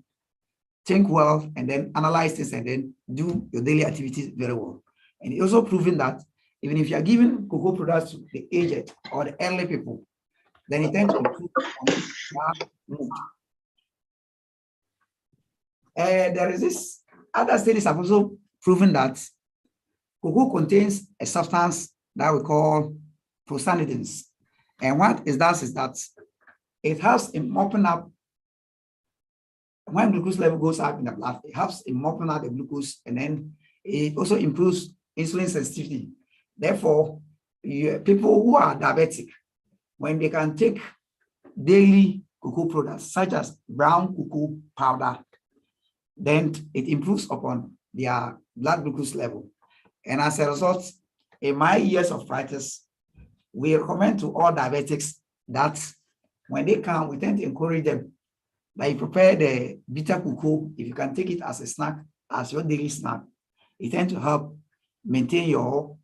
think well and then analyze this and then do your daily activities very well. And it's also proven that even if you are giving cocoa products to the aged or the elderly people, then it tends to improve their mood. There is this, other studies have also proven that cocoa contains a substance that we call prostaglandins. And what it does is that it helps in mopping up, when glucose level goes up in the blood, it helps in mopping up the glucose, and then it also improves insulin sensitivity. Therefore, people who are diabetic, when they can take daily cocoa products, such as brown cocoa powder, then it improves upon their blood glucose level. And as a result, in my years of practice, we recommend to all diabetics that when they come, we tend to encourage them that you prepare the bitter cocoa, if you can take it as a snack, as your daily snack, it tends to help maintain your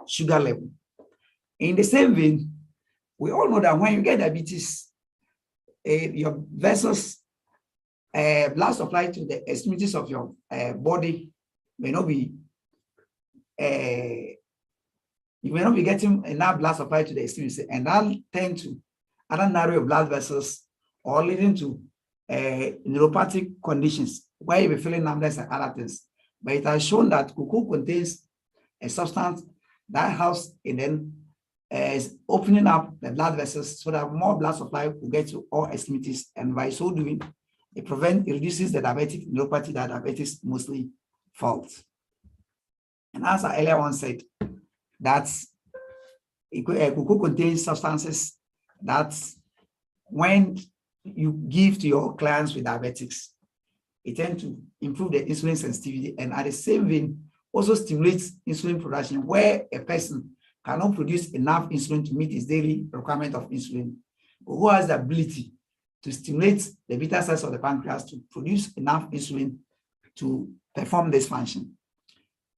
sugar level. In the same vein, we all know that when you get diabetes, your vessels, blood supply to the extremities of your body may not be, you may not be getting enough blood supply to the extremities, and that tend to either narrow your blood vessels or leading to neuropathic conditions where you'll be feeling numbness and other things. But it has shown that cocoa contains a substance that helps in then opening up the blood vessels so that more blood supply will get to all extremities, and by so doing, it reduces the diabetic neuropathy that diabetics mostly felt. And as I earlier on said, that cocoa contains substances that when you give to your clients with diabetics, it tends to improve the insulin sensitivity, and at the same vein, also stimulates insulin production where a person cannot produce enough insulin to meet his daily requirement of insulin. Who has the ability to stimulate the beta cells of the pancreas to produce enough insulin to perform this function.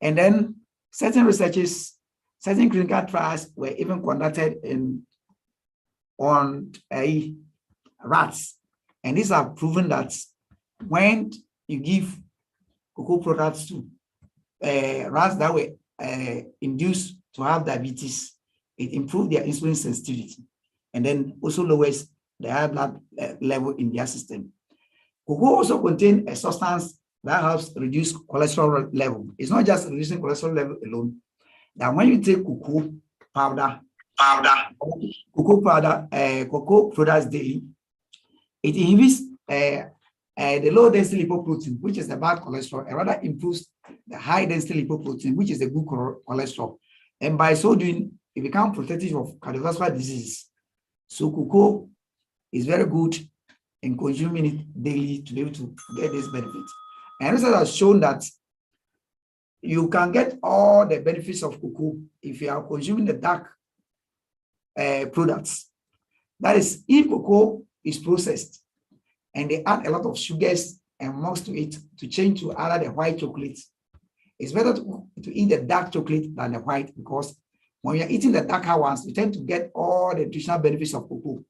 And then certain researches, certain clinical trials were even conducted on rats. And these are proven that when you give cocoa products to rats that were induced to have diabetes, it improved their insulin sensitivity and then also lowers the high blood level in their system. Cocoa also contains a substance that helps reduce cholesterol level. It's not just reducing cholesterol level alone. That when you take cocoa products daily, it inhibits the low density lipoprotein, which is the bad cholesterol, and rather improves the high density lipoprotein, which is the good cholesterol. And by so doing, it becomes protective of cardiovascular disease. So cocoa is very good in consuming it daily to be able to get this benefit. And research has shown that you can get all the benefits of cocoa if you are consuming the dark products. That is, if cocoa is processed and they add a lot of sugars and malts to it to change to either the white chocolate, it's better to eat the dark chocolate than the white, because when you're eating the darker ones, you tend to get all the nutritional benefits of cocoa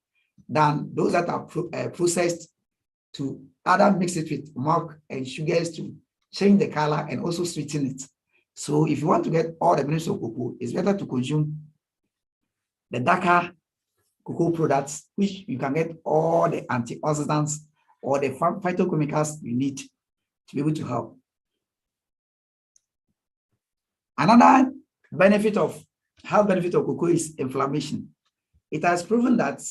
than those that are processed to either mix it with milk and sugars to change the color and also sweeten it. So if you want to get all the benefits of cocoa, it's better to consume the darker cocoa products, which you can get all the antioxidants or the phytochemicals you need to be able to help. Another health benefit of cocoa is inflammation. It has proven that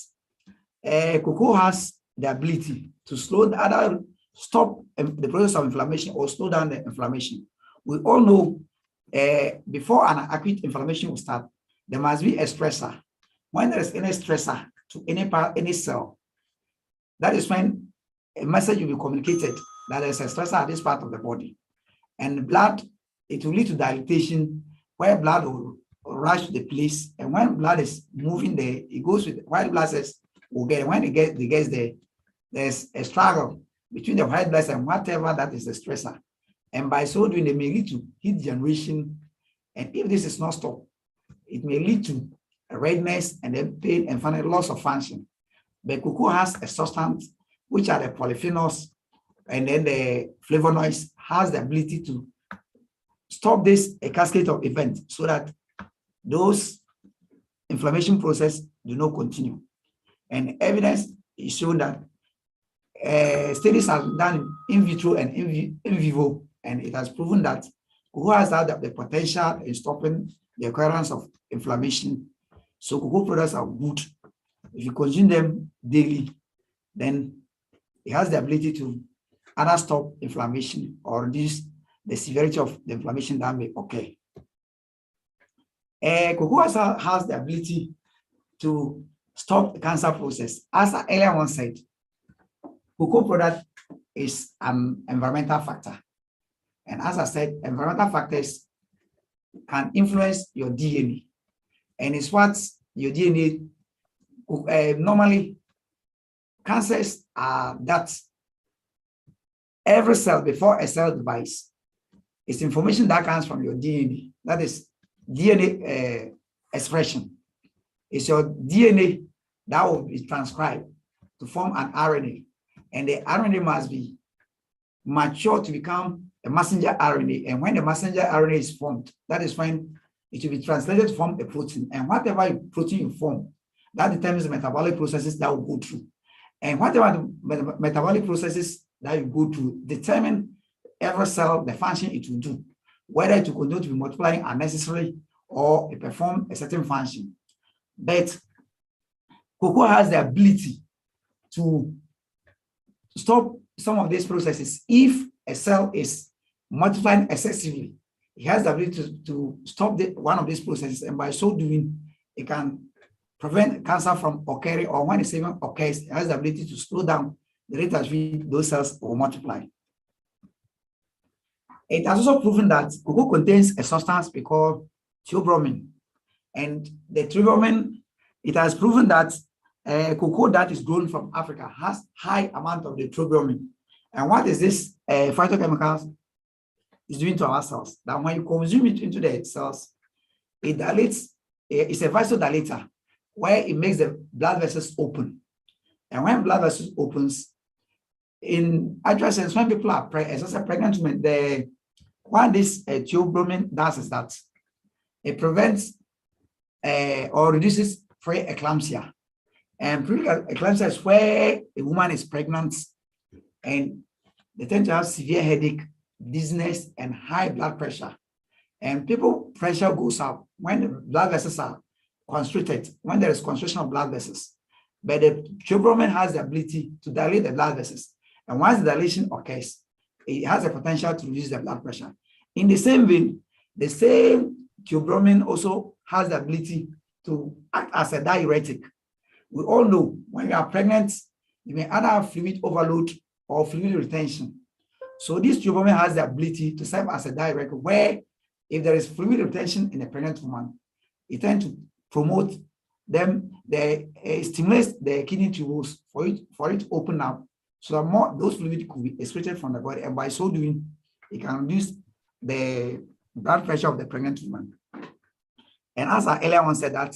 cocoa has the ability to stop the process of inflammation or slow down the inflammation. We all know before an acute inflammation will start, there must be a stressor. When there is any stressor to any cell, that is when a message will be communicated that there is a stressor at this part of the body. And blood, it will lead to dilatation, where blood will rush to the place. And when blood is moving there, it goes with white blood cells will get. When it gets there, there's a struggle between the white blood cells and whatever that is the stressor. And by so doing, they may lead to heat generation. And if this is not stopped, it may lead to redness and then pain and finally loss of function. But cocoa has a substance, which are the polyphenols, and then the flavonoids has the ability to stop this a cascade of events so that those inflammation process do not continue. And evidence is shown that studies have been done in vitro and in vivo, and it has proven that cocoa has had the potential in stopping the occurrence of inflammation. So cocoa products are good. If you consume them daily, then it has the ability to either stop inflammation or reduce the severity of the inflammation that may occur. Cocoa also has the ability to stop the cancer process. As I earlier on said, cocoa product is an environmental factor. And as I said, environmental factors can influence your DNA. And it's what your DNA, normally, cancers are that every cell before a cell divides, it's information that comes from your DNA. That is DNA expression. It's your DNA that will be transcribed to form an RNA. And the RNA must be mature to become a messenger RNA. And when the messenger RNA is formed, that is when it will be translated to form a protein. And whatever protein you form, that determines the metabolic processes that will go through. And whatever the metabolic processes that you go through determine every cell, the function it will do, whether it will continue to be multiplying unnecessarily or it perform a certain function. But cocoa has the ability to stop some of these processes. If a cell is multiplying excessively, it has the ability to stop one of these processes, and by so doing, it can prevent cancer from occurring, or when it even occurs, it has the ability to slow down the rate at which those cells will multiply. It has also proven that cocoa contains a substance we call theobromine. And the theobromine, it has proven that cocoa that is grown from Africa has high amount of the theobromine. And what is this phytochemicals is doing to our cells? That when you consume it into the cells, it dilates, it's a vasodilator, where it makes the blood vessels open. And when blood vessels opens, in actual sense, when people are pregnant women, what this theobromine does is that it prevents or reduces preeclampsia. And preeclampsia is where a woman is pregnant and they tend to have severe headache, dizziness, and high blood pressure. And people pressure goes up when the blood vessels are constricted, when there is constriction of blood vessels. But the theobromine has the ability to dilate the blood vessels. And once the dilation occurs, it has the potential to reduce the blood pressure. In the same vein, the same theobromine also has the ability to act as a diuretic. We all know when you are pregnant, you may either have fluid overload or fluid retention. So this theobromine has the ability to serve as a diuretic, where if there is fluid retention in a pregnant woman, it tends to promote them, it stimulates the kidney tubules for it to open up, so that more those fluids could be excreted from the body, and by so doing, it can reduce the blood pressure of the pregnant woman. And as I earlier on said, that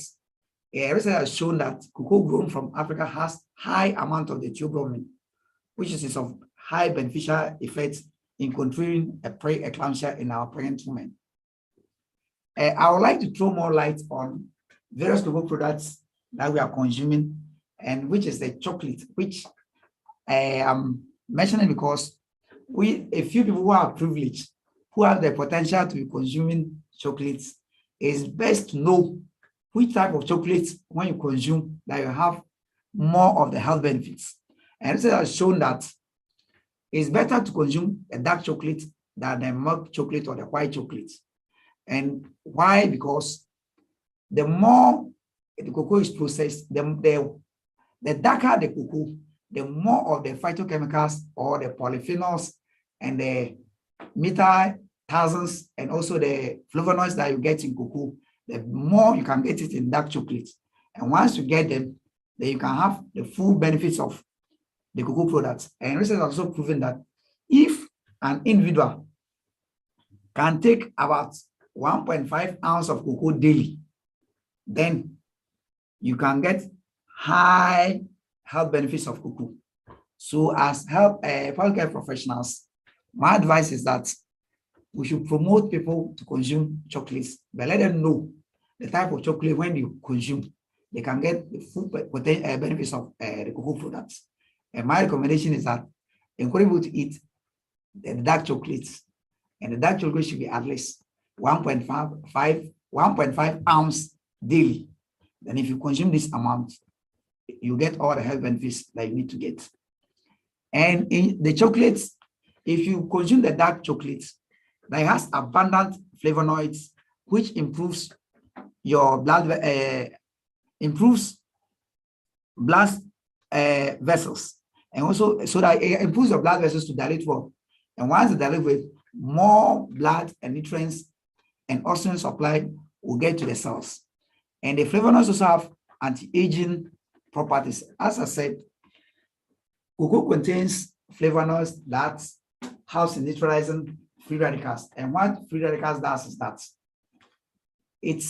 research has shown that cocoa grown from Africa has high amount of the theobromine, which is of high beneficial effects in controlling a preeclampsia in our pregnant women. I would like to throw more light on various cocoa products that we are consuming, and which is the chocolate, which I am mentioning because a few people who are privileged, who have the potential to be consuming chocolates, it's best to know which type of chocolate, when you consume, that you have more of the health benefits. And research has shown that it's better to consume a dark chocolate than the milk chocolate or the white chocolate. And why? Because the more the cocoa is processed, the darker the cocoa, the more of the phytochemicals or the polyphenols and the methyl-thiones and also the flavonoids that you get in cocoa, the more you can get it in dark chocolate. And once you get them, then you can have the full benefits of the cocoa products. And research has also proven that if an individual can take about 1.5 ounces of cocoa daily, then you can get high health benefits of cocoa. So as public health professionals, my advice is that we should promote people to consume chocolates, but let them know the type of chocolate when you consume, they can get the full benefits of the cocoa products. And my recommendation is that encourage people to eat the dark chocolates, and the dark chocolate should be at least 1.5 ounce daily. Then if you consume this amount, you get all the health benefits that you need to get. And in the chocolates, if you consume the dark chocolates, that has abundant flavonoids, which improves your blood, vessels, and also so that it improves your blood vessels to dilate well. And once it dilate with, more blood and nutrients and oxygen supply will get to the cells. And the flavonoids also have anti-aging properties. As I said, cocoa contains flavonoids that helps in neutralizing free radicals. And what free radicals does is that it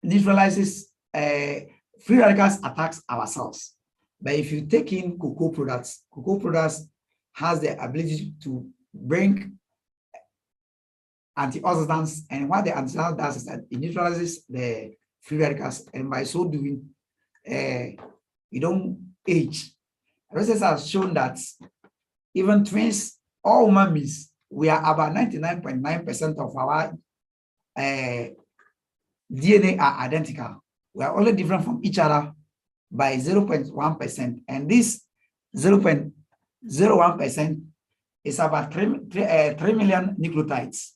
neutralizes free radicals attacks our cells. But if you take in cocoa products has the ability to bring antioxidants, and what the antioxidant does is that it neutralizes the free radicals, and by so doing, you don't age. Research has shown that even twins, all human beings, we are about 99.9% of our DNA are identical. We are only different from each other by 0.1%, and this 0.01% is about 3 million nucleotides.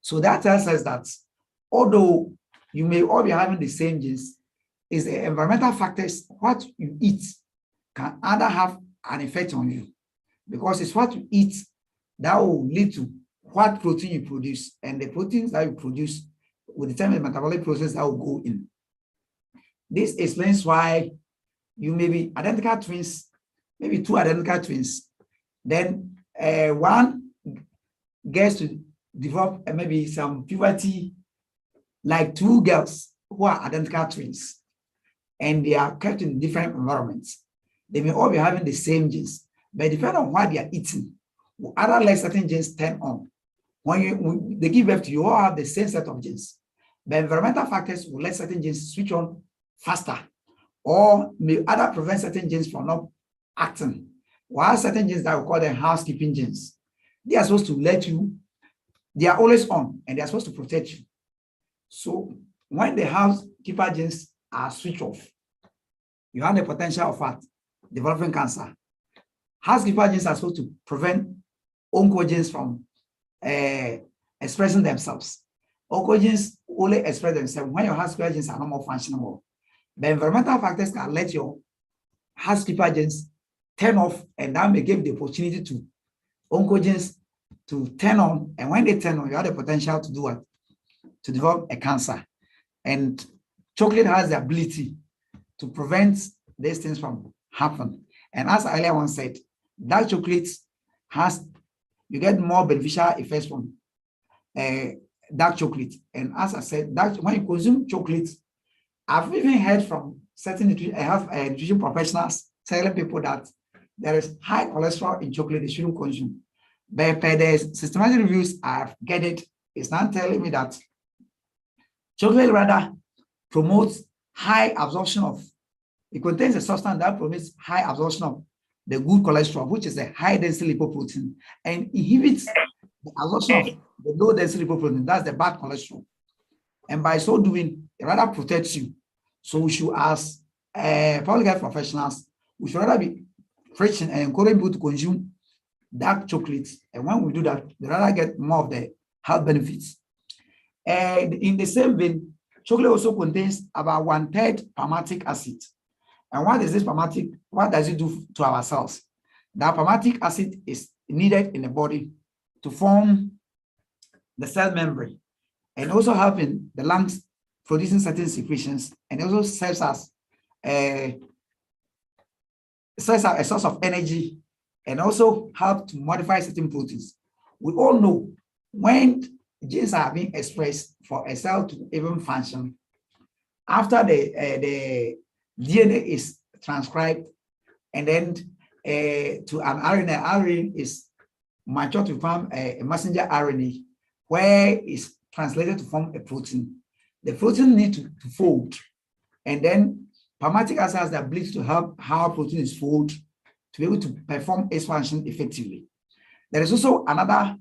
So that tells us that although you may all be having the same genes, is the environmental factors, what you eat can either have an effect on you, because it's what you eat that will lead to what protein you produce, and the proteins that you produce will determine the metabolic process that will go in. This explains why you may be identical twins, maybe two identical twins, then one gets to develop maybe some puberty, like two girls who are identical twins, and they are kept in different environments. They may all be having the same genes, but depending on what they are eating, other like certain genes turn on. When they give birth to you, all have the same set of genes. The environmental factors will let certain genes switch on faster, or may either prevent certain genes from not acting. While certain genes that we call them housekeeping genes, they are supposed to let you, they are always on, and they are supposed to protect you. So when the housekeeper genes are switched off, you have the potential of what? Developing cancer. Housekeeper genes are supposed to prevent oncogenes from expressing themselves. Oncogenes only express themselves when your housekeeper genes are not more functional. The environmental factors can let your housekeeper genes turn off, and that may give the opportunity to oncogenes to turn on. And when they turn on, you have the potential to do what? To develop a cancer. And chocolate has the ability to prevent these things from happening. And as I earlier once said, dark chocolate you get more beneficial effects from dark chocolate. And as I said, when you consume chocolate, I've even heard from certain nutrition professionals telling people that there is high cholesterol in chocolate they shouldn't consume. But per the systematic reviews I've gathered, it's not telling me that chocolate rather promotes high absorption of, it contains a substance that promotes high absorption of the good cholesterol, which is a high density lipoprotein, and inhibits the absorption of the low density lipoprotein, that's the bad cholesterol. And by so doing, it rather protects you. So we should, as public health professionals, we should rather be preaching and encouraging people to consume dark chocolates. And when we do that, they rather get more of the health benefits. And in the same vein, chocolate also contains about 1/3 palmitic acid. And what is this palmitic? What does it do to our cells? The palmitic acid is needed in the body to form the cell membrane, and also helping the lungs producing certain secretions, and also serves as a source of energy, and also help to modify certain proteins. We all know when genes are being expressed for a cell to even function, after the DNA is transcribed, and then to an RNA. RNA is matured to form a messenger RNA, where it's translated to form a protein. The protein needs to fold, and then palmitic acid has the ability to help how protein is folded to be able to perform its function effectively. There is also another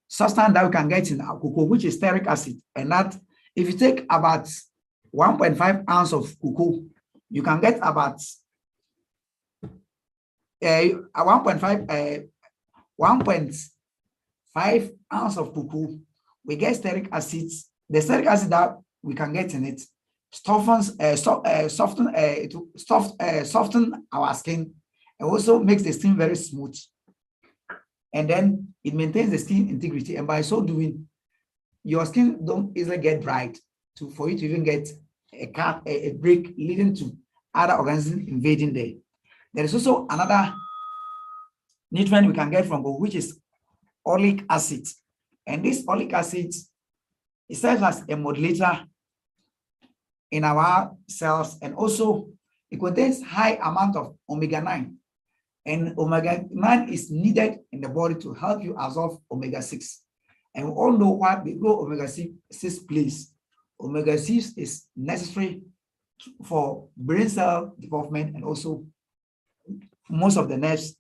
substance that we can get in our cocoa, which is stearic acid, and that if you take about 1.5 ounce of cocoa, you can get about 1.5 ounce of cocoa. We get stearic acid. The stearic acid that we can get in it soften our skin, and also makes the skin very smooth. And then it maintains the skin integrity. And by so doing, your skin don't easily get dried for you to even get a break leading to other organisms invading there. There is also another nutrient we can get from cocoa, which is oleic acid. And this oleic acid, it serves as a modulator in our cells, and also it contains high amount of omega-9. And omega-9 is needed in the body to help you absorb omega-6. And we all know what the role omega-6 plays. Omega-6 is necessary for brain cell development, and also most of the nerves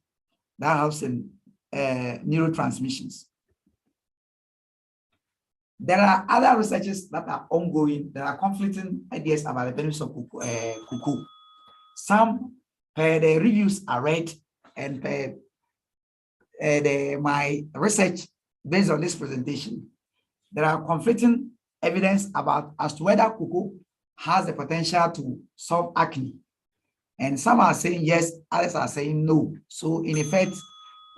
that helps in neurotransmissions. There are other researches that are ongoing. There are conflicting ideas about the benefits of cocoa. Some the reviews are read, and my research based on this presentation, there are conflicting evidence as to whether cocoa has the potential to solve acne. And some are saying yes, others are saying no. So in effect,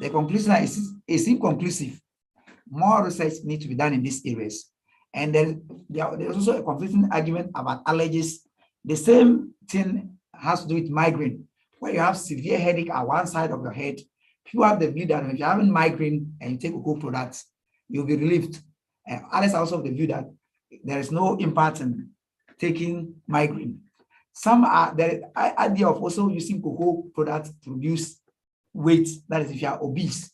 the conclusion is inconclusive. More research needs to be done in these areas. And then there's also a conflicting argument about allergies. The same thing has to do with migraine, where you have severe headache at one side of your head. People have the view that if you're having migraine and you take cocoa products, you'll be relieved. And others also have the view that there is no impact in taking migraine. Some are the idea of also using cocoa products to reduce weight, that is if you are obese.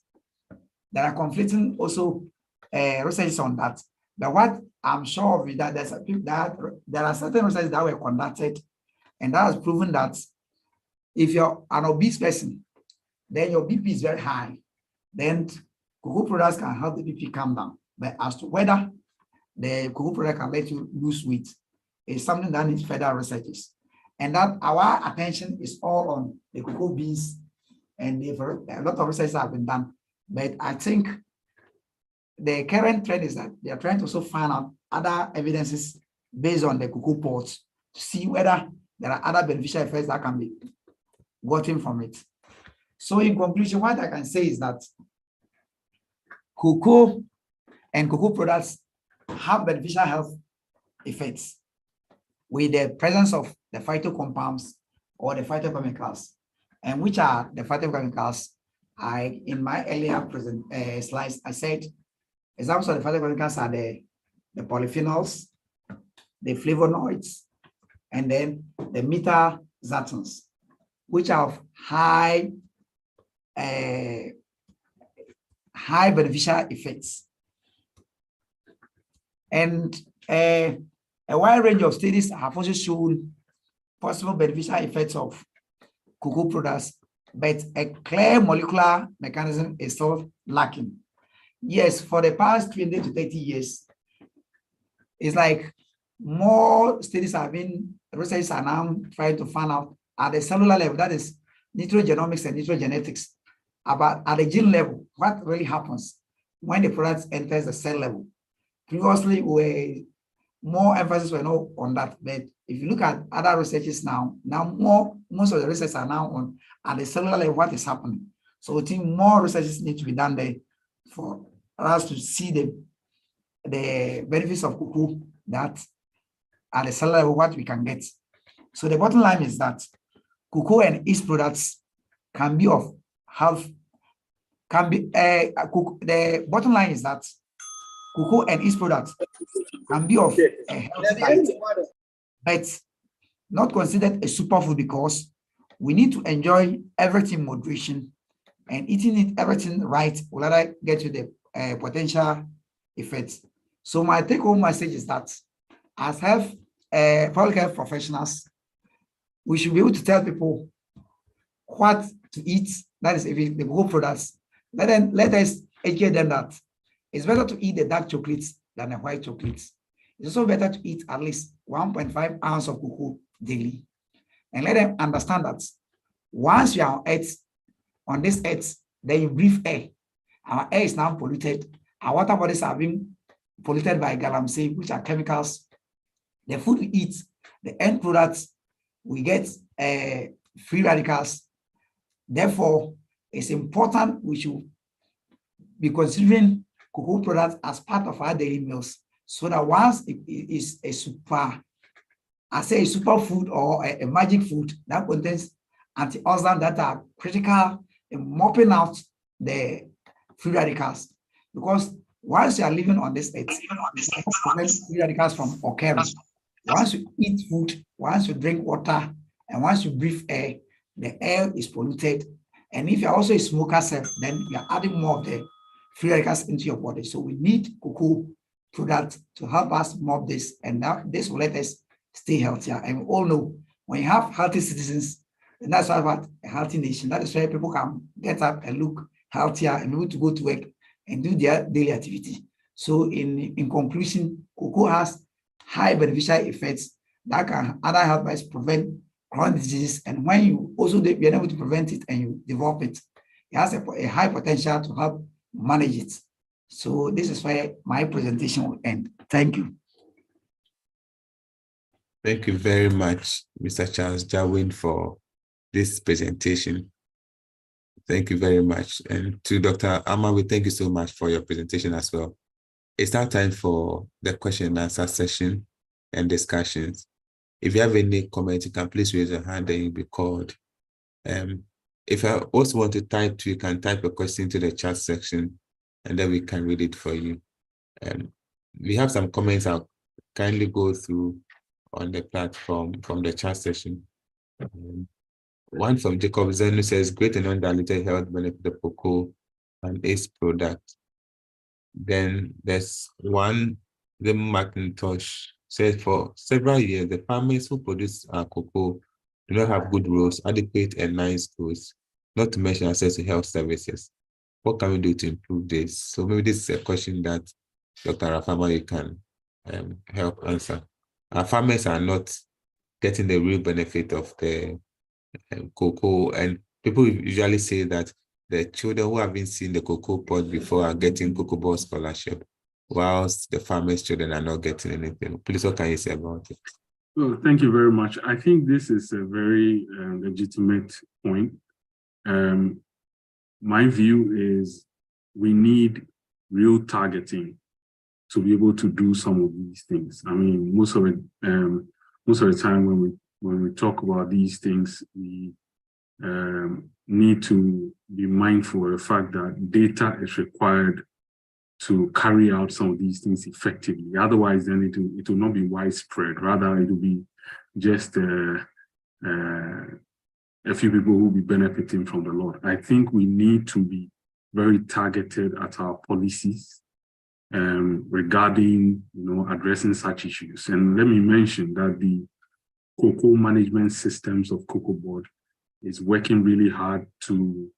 There are conflicting also research on that. But what I'm sure of is that there are certain research that were conducted, and that has proven that if you're an obese person, then your BP is very high, then cocoa products can help the BP come down. But as to whether the cocoa product can let you lose weight is something that needs further researches. And that our attention is all on the cocoa beans, and a lot of research have been done. But I think the current trend is that they are trying to also find out other evidences based on the cocoa pods to see whether there are other beneficial effects that can be gotten from it. So in conclusion, what I can say is that cocoa and cocoa products have beneficial health effects with the presence of the phytocompounds or the phytochemicals. And which are the phytochemicals? In my earlier slides, I said examples of the phytochemicals are the polyphenols, the flavonoids, and then the metazatins, which are of high beneficial effects. And a wide range of studies have also shown possible beneficial effects of cocoa products, but a clear molecular mechanism is still lacking. Yes, for the past 20 to 30 years, it's like more studies have been, researchers are now trying to find out at the cellular level, that is nutrigenomics and nutrigenetics, about at the gene level, what really happens when the product enters the cell level. Previously, more emphasis were not on that, but if you look at other researches now most of the research are now on at the cellular level what is happening. So I think more researches need to be done there for us to see the benefits of cocoa, that at the cellular level what we can get. So the bottom line is that cocoa and its products can be of health. The bottom line is that cocoa and its products can be of a health diet, but not considered a superfood because we need to enjoy everything in moderation, and eating it everything right will either get you the potential effects. So my take-home message is that as public health professionals, we should be able to tell people what to eat. That is, if the cocoa products, let us educate them that it's better to eat the dark chocolates than the white chocolates. It's also better to eat at least 1.5 ounces of cocoa daily. And let them understand that once you are on this earth, then you breathe air. Our air is now polluted. Our water bodies are being polluted by galamsey, which are chemicals. The food we eat, the end products, we get free radicals. Therefore, it's important we should be considering cocoa products as part of our daily meals, so that once it is a superfood or a magic food that contains antioxidants that are critical in mopping out the free radicals. Because once you are living on this earth, prevent free radicals from occurring. Once you eat food, once you drink water, and once you breathe air, the air is polluted. And if you're also a smoker, then you're adding more of the free radicals into your body. So we need cocoa products to help us mop this, and this will let us stay healthier. And we all know when you have healthy citizens, and that's why about a healthy nation. That is why people can get up and look healthier and be able to go to work and do their daily activity. So in conclusion, cocoa has high beneficial effects that can either help us prevent chronic disease, and when you also be able to prevent it and you develop it, it has a high potential to help manage it. So this is where my presentation will end. Thank you. Thank you very much, Mr. Charles Jarwin, for this presentation. Thank you very much. And to Dr. Amma, we thank you so much for your presentation as well. It's now time for the question and answer session and discussions. If you have any comments, you can please raise your hand and you'll be called. If I also want to type, you can type a question into the chat section and then we can read it for you. We have some comments I'll kindly go through on the platform from the chat session. One from Jacob Zenu says, great and undiluted health benefit of cocoa and its product. Then there's one, the McIntosh says, for several years, the farmers who produce cocoa do not have good roads, adequate and nice roads, not to mention access to health services. What can we do to improve this? So maybe this is a question that Dr. Rafama, you can help answer. Our farmers are not getting the real benefit of the cocoa, and people usually say that the children who haven't seen the cocoa pod before are getting Cocoa Ball scholarship, whilst the farmers' children are not getting anything. Please, what can you say about it? Well, thank you very much. I think this is a very legitimate point. My view is we need real targeting to be able to do some of these things. I mean, most of the time when we talk about these things, we need to be mindful of the fact that data is required to carry out some of these things effectively. Otherwise, then it will not be widespread. Rather, it will be just a few people who will be benefiting from the lot. I think we need to be very targeted at our policies regarding, addressing such issues. And let me mention that the cocoa management systems of Cocoa Board is working really hard to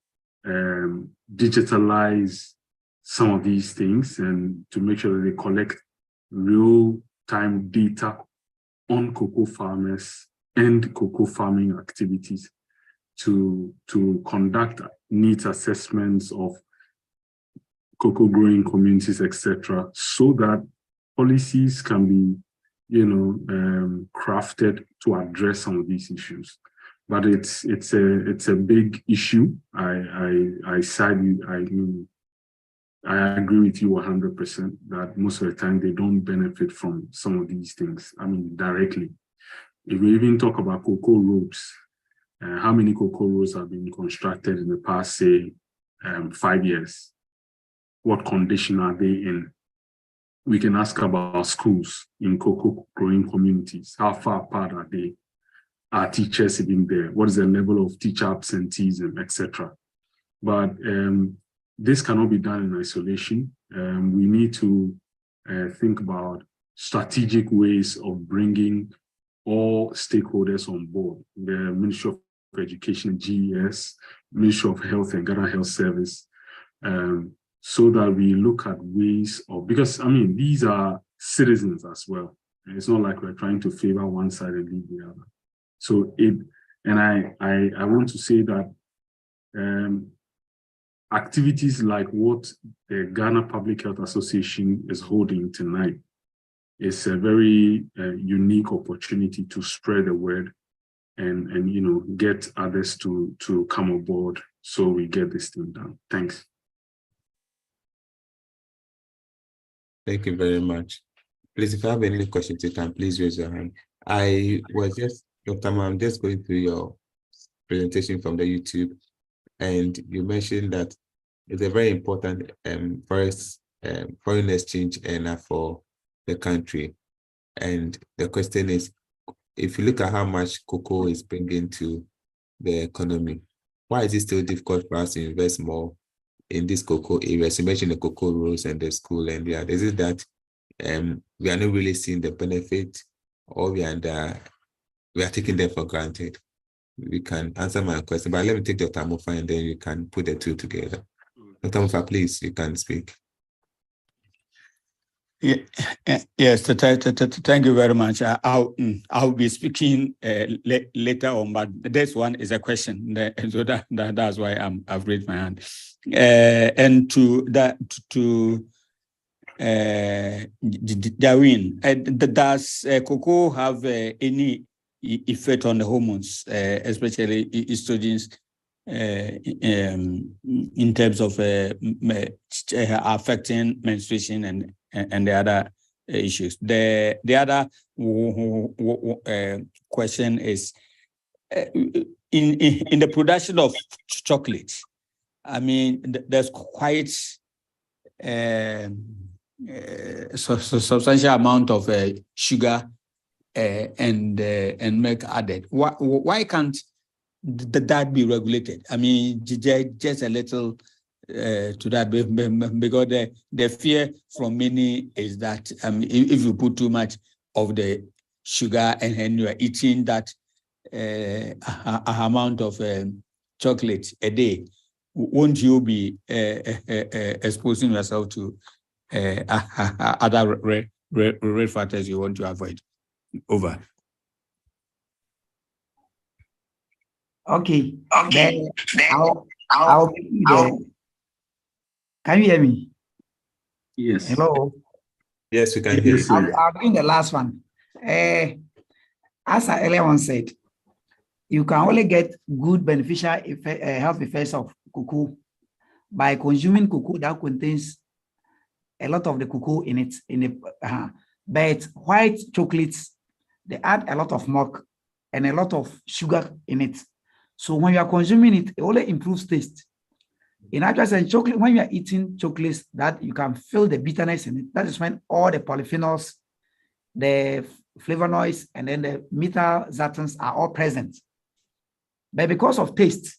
digitalize some of these things and to make sure that they collect real-time data on cocoa farmers and cocoa farming activities to conduct needs assessments of cocoa growing communities, etc., so that policies can be, crafted to address some of these issues. But it's a big issue. I agree with you 100% that most of the time they don't benefit from some of these things. I mean, directly. If we even talk about cocoa roads, how many cocoa roads have been constructed in the past, say, 5 years? What condition are they in? We can ask about schools in cocoa growing communities. How far apart are they? are teachers even there? What is the level of teacher absenteeism, etc.? But this cannot be done in isolation. We need to think about strategic ways of bringing all stakeholders on board. The Ministry of Education, GES, Ministry of Health and Ghana Health Service, so that we look at ways of, because I mean, these are citizens as well. And it's not like we're trying to favor one side and leave the other. So I want to say that activities like what the Ghana Public Health Association is holding tonight is a very unique opportunity to spread the word and you know, get others to come aboard so we get this thing done. Thanks. Thank you very much. Please, if you have any questions, you can please raise your hand. I was just, Dr. Ma, I'm just going through your presentation from the YouTube, and you mentioned that it's a very important foreign exchange earner for the country. And the question is, if you look at how much cocoa is bringing to the economy, why is it still difficult for us to invest more in this cocoa areas? You mentioned the cocoa rows and the school, and yeah, is it that we are not really seeing the benefit, or we are taking them for granted? We can answer my question, but let me take Dr. Mufa and then you can put the two together. Dr. Mufa, please, you can speak. Yes, thank you very much. I'll be speaking later on, but this one is a question, so that's why I've raised my hand. And to Darwin, does cocoa have any effect on the hormones, especially estrogens, in terms of affecting menstruation and the other issues? The other question is, in the production of chocolate, I mean, there's quite substantial amount of sugar and milk added. Why can't that be regulated? I mean, just a little to that, because the fear from many is that if you put too much of the sugar and you are eating that amount of chocolate a day, won't you be exposing yourself to other red factors you want to avoid? Over. Okay. Then I'll can you hear me? Yes. Hello. Yes, we can hear you. I'll bring the last one. As I earlier on said, you can only get good beneficial health effects of cocoa by consuming cocoa that contains a lot of the cocoa in it. But white chocolates, they add a lot of milk and a lot of sugar in it. So when you are consuming it, it only improves taste. In actual sense, chocolate, when you are eating chocolates, that you can feel the bitterness in it. That is when all the polyphenols, the flavonoids, and then the methyl-xanthins are all present. But because of taste,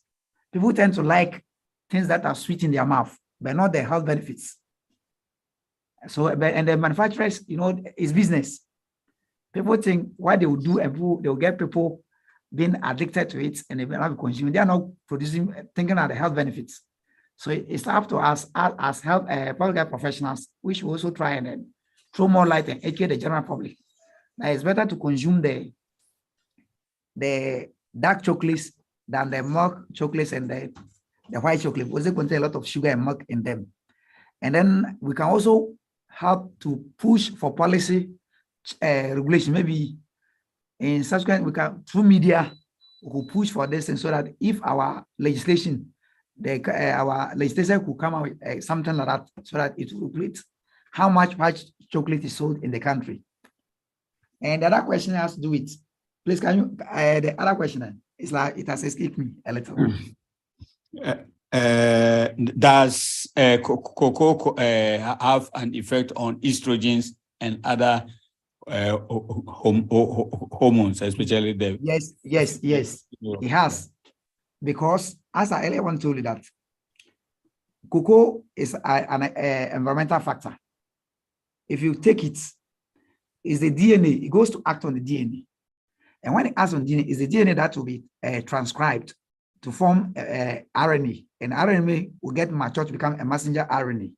people tend to like things that are sweet in their mouth, but not the health benefits. So, and the manufacturers, you know, it's business. People think what they will do, they will get people being addicted to it and they will not be consuming. They are not producing, thinking of the health benefits. So it's up to us as health public health professionals, we should also try and then throw more light and educate the general public. Now it's better to consume the dark chocolates than the milk chocolates and the white chocolate, because they contain a lot of sugar and milk in them. And then we can also help to push for policy regulation. Maybe in subsequent, we can, through media, we will push for this, and so that if our legislation, our legislation could come out with something like that, so that it will regulate how much white chocolate is sold in the country. And the other question has to do with, please, can you, the other question is like, it has escaped me a little. Does cocoa have an effect on estrogens and other hormones, especially the. Yes. It has, because as I earlier told you that cocoa is an environmental factor. If you take it, is the DNA, it goes to act on the DNA. And when it acts on DNA, is the DNA that will be transcribed to form RNA. And RNA will get matured to become a messenger RNA.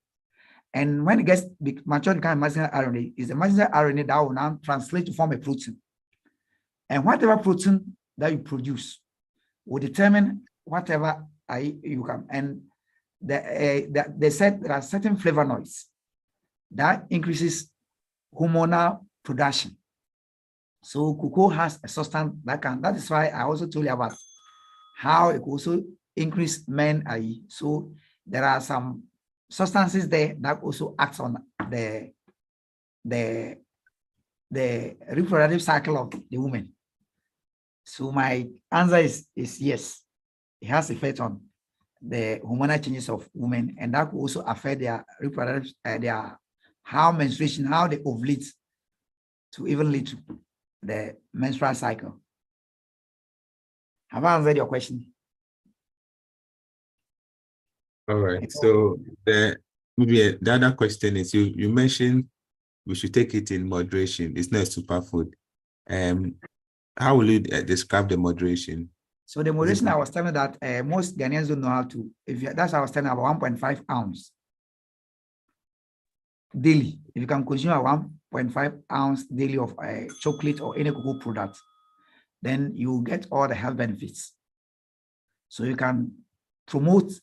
And when it gets matured to become a messenger RNA, is the messenger RNA that will now translate to form a protein. And whatever protein that you produce will determine whatever you can. And they said there are certain flavonoids that increases hormonal production. So cocoa has a substance that is why I also told you about how it also increase men. So there are some substances there that also acts on the reproductive cycle of the woman. So my answer is yes, it has effect on the hormonal changes of women, and that will also affect their reproductive, how menstruation, how they ovulate, to even lead to the menstrual cycle. Have I answered your question? All right. So the other question is, you mentioned we should take it in moderation. It's not a superfood. How will you describe the moderation? So the moderation, I was telling that most Ghanaians don't know how to. That's what I was telling about 1.5 ounce daily. If you can consume a 1.5 ounce daily of chocolate or any cocoa product, then you get all the health benefits. So you can promote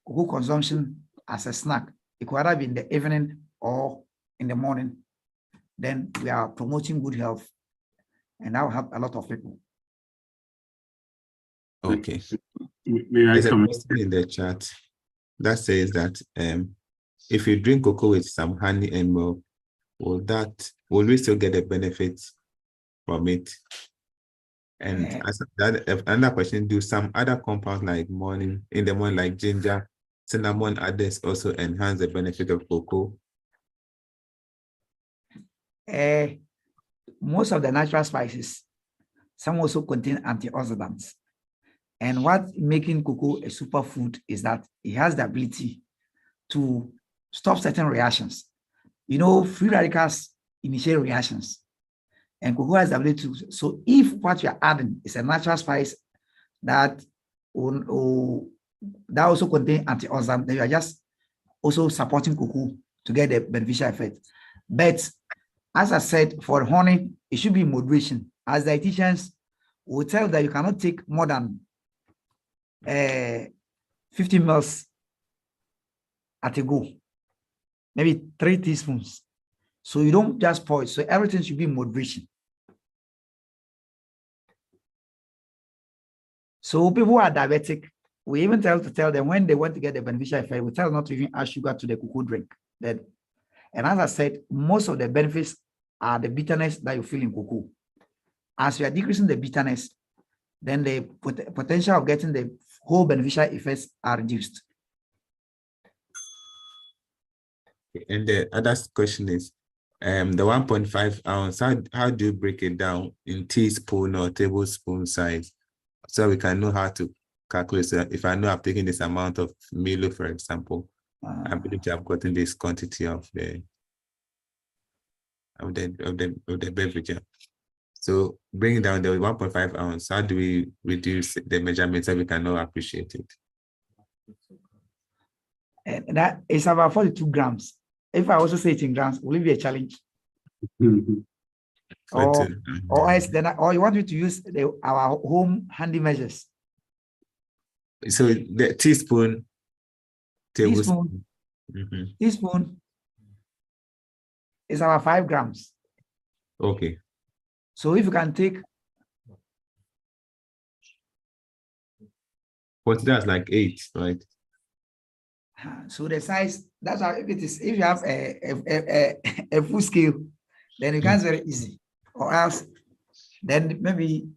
cocoa consumption as a snack. It could either be in the evening or in the morning. Then we are promoting good health, and that will help a lot of people. Okay. May I There's a come? question in the chat that says that if you drink cocoa with some honey and milk, will we still get the benefits from it? And another question, do some other compounds like in the morning, like ginger, cinnamon, others also enhance the benefit of cocoa? Most of the natural spices, some also contain antioxidants. And what making cocoa a superfood is that it has the ability to stop certain reactions. You know, free radicals initiate reactions, and cocoa has the ability to. So if what you're adding is a natural spice that also contains antioxidants, then you are just also supporting cocoa to get the beneficial effect. But as I said, for honey, it should be in moderation. As dietitians will tell that you cannot take more than 50 ml at a go, maybe 3 teaspoons. So you don't just pour it. So everything should be in moderation. So people who are diabetic, we even tell them when they want to get the beneficial effect, we tell them not to even add sugar to the cocoa drink. And as I said, most of the benefits are the bitterness that you feel in cocoa. As you are decreasing the bitterness, then the potential of getting the whole beneficial effects are reduced. And the other question is, the 1.5 ounce, how do you break it down in teaspoon or tablespoon size, so we can know how to calculate? So if I know I've taken this amount of Milo, for example, I believe I've gotten this quantity of the beverage. So bringing down the 1.5 ounce, how do we reduce the measurement so we can now appreciate it? And that is about 42 grams. If I also say it in grams, will it be a challenge? Or you want me to use our home handy measures? So the teaspoon, tablespoon. Teaspoon is about 5 grams. Okay. So if you can take, what that's like 8, right? So the size, that's how if it is. If you have a full scale, then it becomes very easy. Or else, then maybe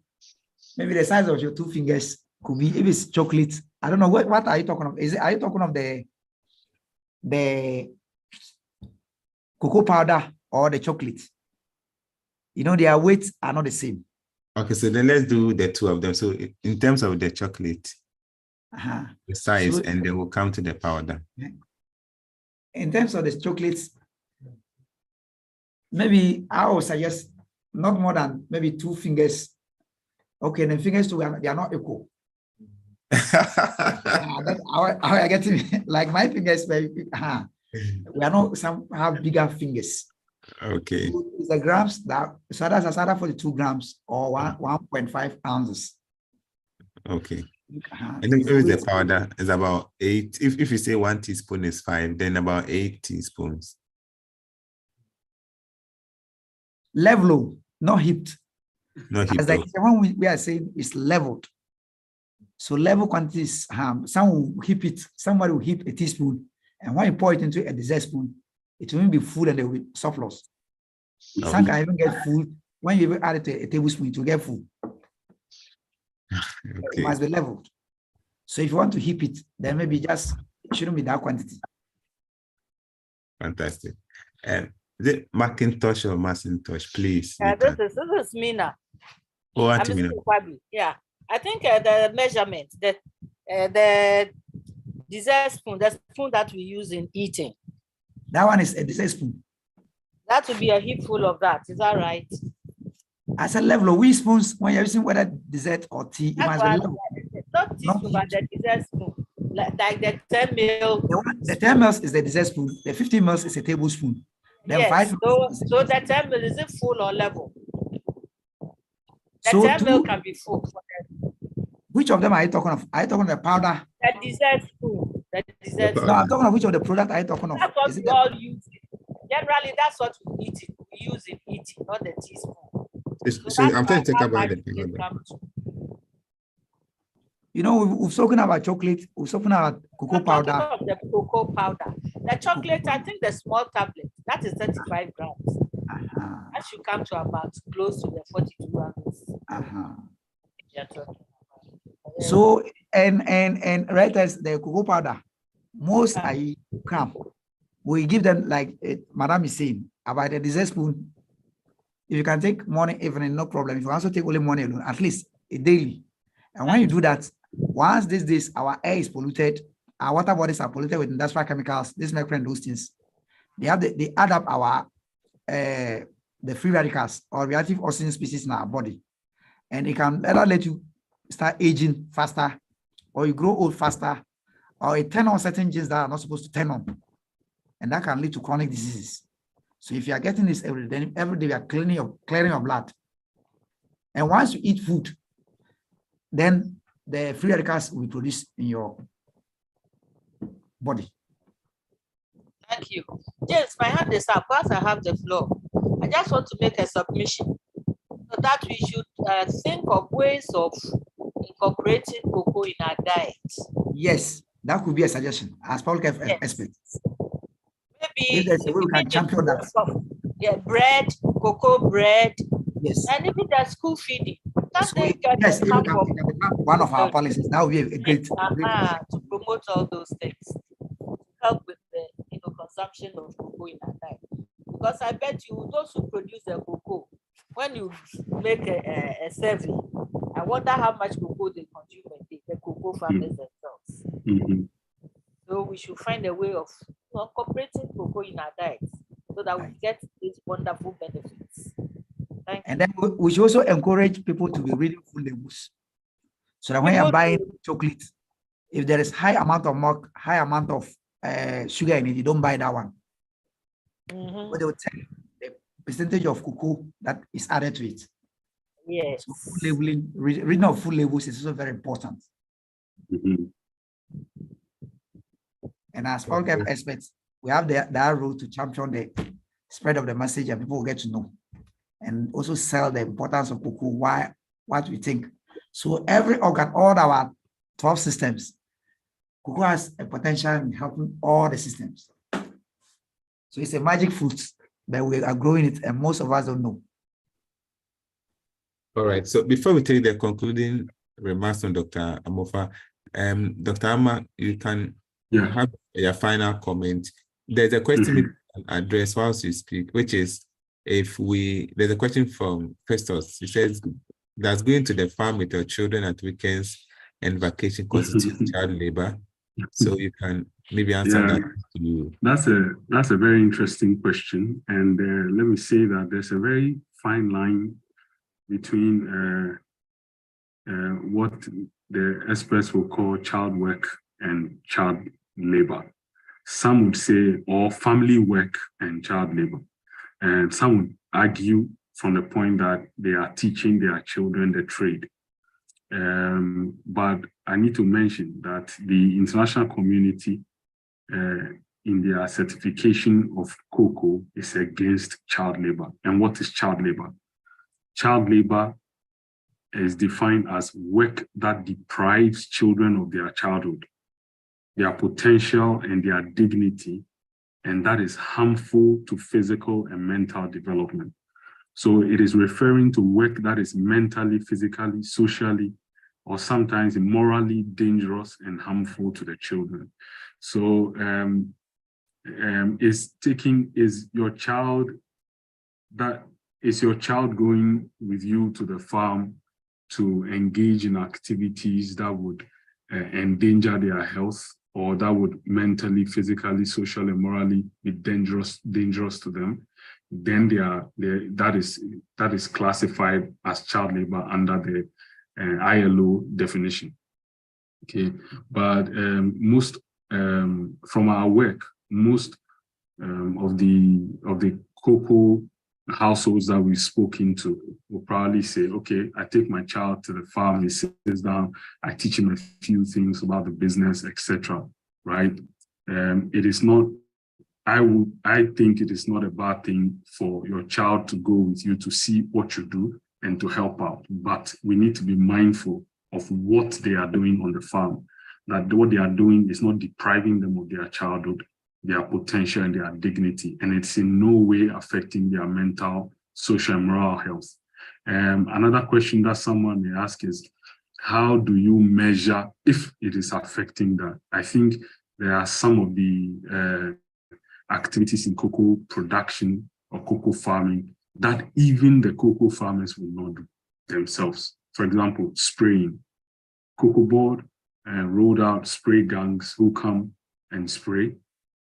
the size of your 2 fingers could be, if it's chocolate. I don't know what are you talking of? Are you talking of the cocoa powder or the chocolate? their weights are not the same. Okay, so then let's do the two of them. So in terms of the chocolate, the size, So- and then we'll come to the powder. In terms of the chocolates, maybe I would suggest not more than maybe 2 fingers. Okay, the fingers too, they are not equal. That's how I get to like my fingers, we are not, some have bigger fingers. Okay. So it's the grams that, so that's either 42 grams or 1.5 ounces. Okay. Uh-huh. And then So the it's powder is about 8. If you say 1 teaspoon is 5, then about 8 teaspoons. level, not heaped. No As heap. like the one we are saying is leveled. So level quantities, some will heap it, somebody will heap a teaspoon, and when you pour it into a dessert spoon, it will be full and there will be surplus. Oh. Some can even get full. When you even add it to a tablespoon, it will get full. It Okay. must be leveled. So if you want to heap it, then maybe just it shouldn't be that quantity. Fantastic. And is it Macintosh or Macintosh, please? This is Mina. Oh, I'm Auntie Mina. Mr. Kwabi. Yeah, I think the measurement, the dessert spoon, the spoon that we use in eating, That one is a dessert spoon. that would be a heap full of that. Is that right? As a level of spoons, when you're using whether dessert or tea, it That's must be why level. not teaspoon, but the dessert spoon, like the 10 ml. The 10 ml is the dessert spoon, the 50 ml is a tablespoon. Then Yes. 5 So, ml is a so the 10 ml, is it full or level? The So 10 ml two- can be full. For which of them are you talking of? Are you talking of the powder? the dessert spoon. The dessert The spoon. No, I'm talking of which of the product are you talking of? That's what Is it we all use. Generally, that's what we eat. We use in eating, not the teaspoon. So I'm trying to that's talk why about the it powder. comes to. we've spoken about chocolate, we've spoken about cocoa I'm talking powder. of the cocoa powder. The chocolate, I think the small tablet, that is 35 grams. Uh-huh, That should come to about close to the 42 grams. uh-huh. you're talking about. So and right as the cocoa powder, most I come. We give them like Madam is saying about the dessert spoon. If you can take morning, evening, no problem. If you also take only morning alone, at least a daily. And when you do that, once these days our air is polluted, our water bodies are polluted with industrial chemicals, this mercury and those things. They add up our the free radicals or reactive oxygen species in our body, and it can either let you start aging faster, or you grow old faster, or it turn on certain genes that are not supposed to turn on, and that can lead to chronic diseases. So if you are getting this every day we are clearing your blood. And once you eat food, then the free radicals will be produced in your body. Thank you. James, my hand is up. Whilst I have the floor, I just want to make a submission so that we should think of ways of incorporating cocoa in our diet. Yes, that could be a suggestion as public health Yes. experts. Maybe If there's a way we can champion that. Yeah, bread, cocoa bread, Yes. and even the school feeding. That So, they can yes, it come can from become one of our policies. That would be a great. to promote all those things, to help with the consumption of cocoa in our diet. Because I bet you, those who produce the cocoa, when you make a survey, I wonder how much cocoa they consume a day, the cocoa farmers themselves. Mhm. So we should find a way of incorporating cocoa in our diet so that we get these wonderful benefits. Thank you. And then we should also encourage people to be reading full labels. So that when you're People buying chocolate, if there is high amount of milk, high amount of sugar in it, you don't buy that one. Mhm. But they will tell you the percentage of cocoa that is added to it. Yes. So food labeling, reading of food labels is also very important. Mhm. And as public health experts, we have that role to champion the spread of the message, and people will get to know. And also sell the importance of cocoa, why, what we think. So every organ, all our 12 systems, cocoa has a potential in helping all the systems. So it's a magic fruit, but we are growing it, and most of us don't know. All right. So before we take the concluding remarks from Dr. Amofa, Dr. Ama, you can have your final comment. There's a question you can address whilst you speak, which is, there's a question from Festus. He says, does going to the farm with your children at weekends and vacation constitute child labor? So you can maybe answer that to you. That's a very interesting question. And let me say that there's a very fine line between what the experts will call child work and child labor. Some would say, or family work and child labor. And some would argue from the point that they are teaching their children the trade. But I need to mention that the international community in their certification of cocoa is against child labor. And what is child labor? Child labor is defined as work that deprives children of their childhood, their potential and their dignity, and that is harmful to physical and mental development. So it is referring to work that is mentally, physically, socially, or sometimes morally dangerous and harmful to the children. So is your child going with you to the farm to engage in activities that would endanger their health, or that would mentally, physically, socially, and morally be dangerous to them? Then that is classified as child labor under the ILO definition. Okay, but most from our work, most of the cocoa households that we've spoken to will probably say, okay, I take my child to the farm, he sits down, I teach him a few things about the business, etc. Right? It is not. I think it is not a bad thing for your child to go with you to see what you do and to help out. But we need to be mindful of what they are doing on the farm, that what they are doing is not depriving them of their childhood, their potential, and their dignity. And it's in no way affecting their mental, social, and moral health. Another question that someone may ask is, how do you measure if it is affecting that? I think there are some of the activities in cocoa production or cocoa farming that even the cocoa farmers will not do themselves. For example, spraying. Cocoa board rolled out spray gangs who come and spray.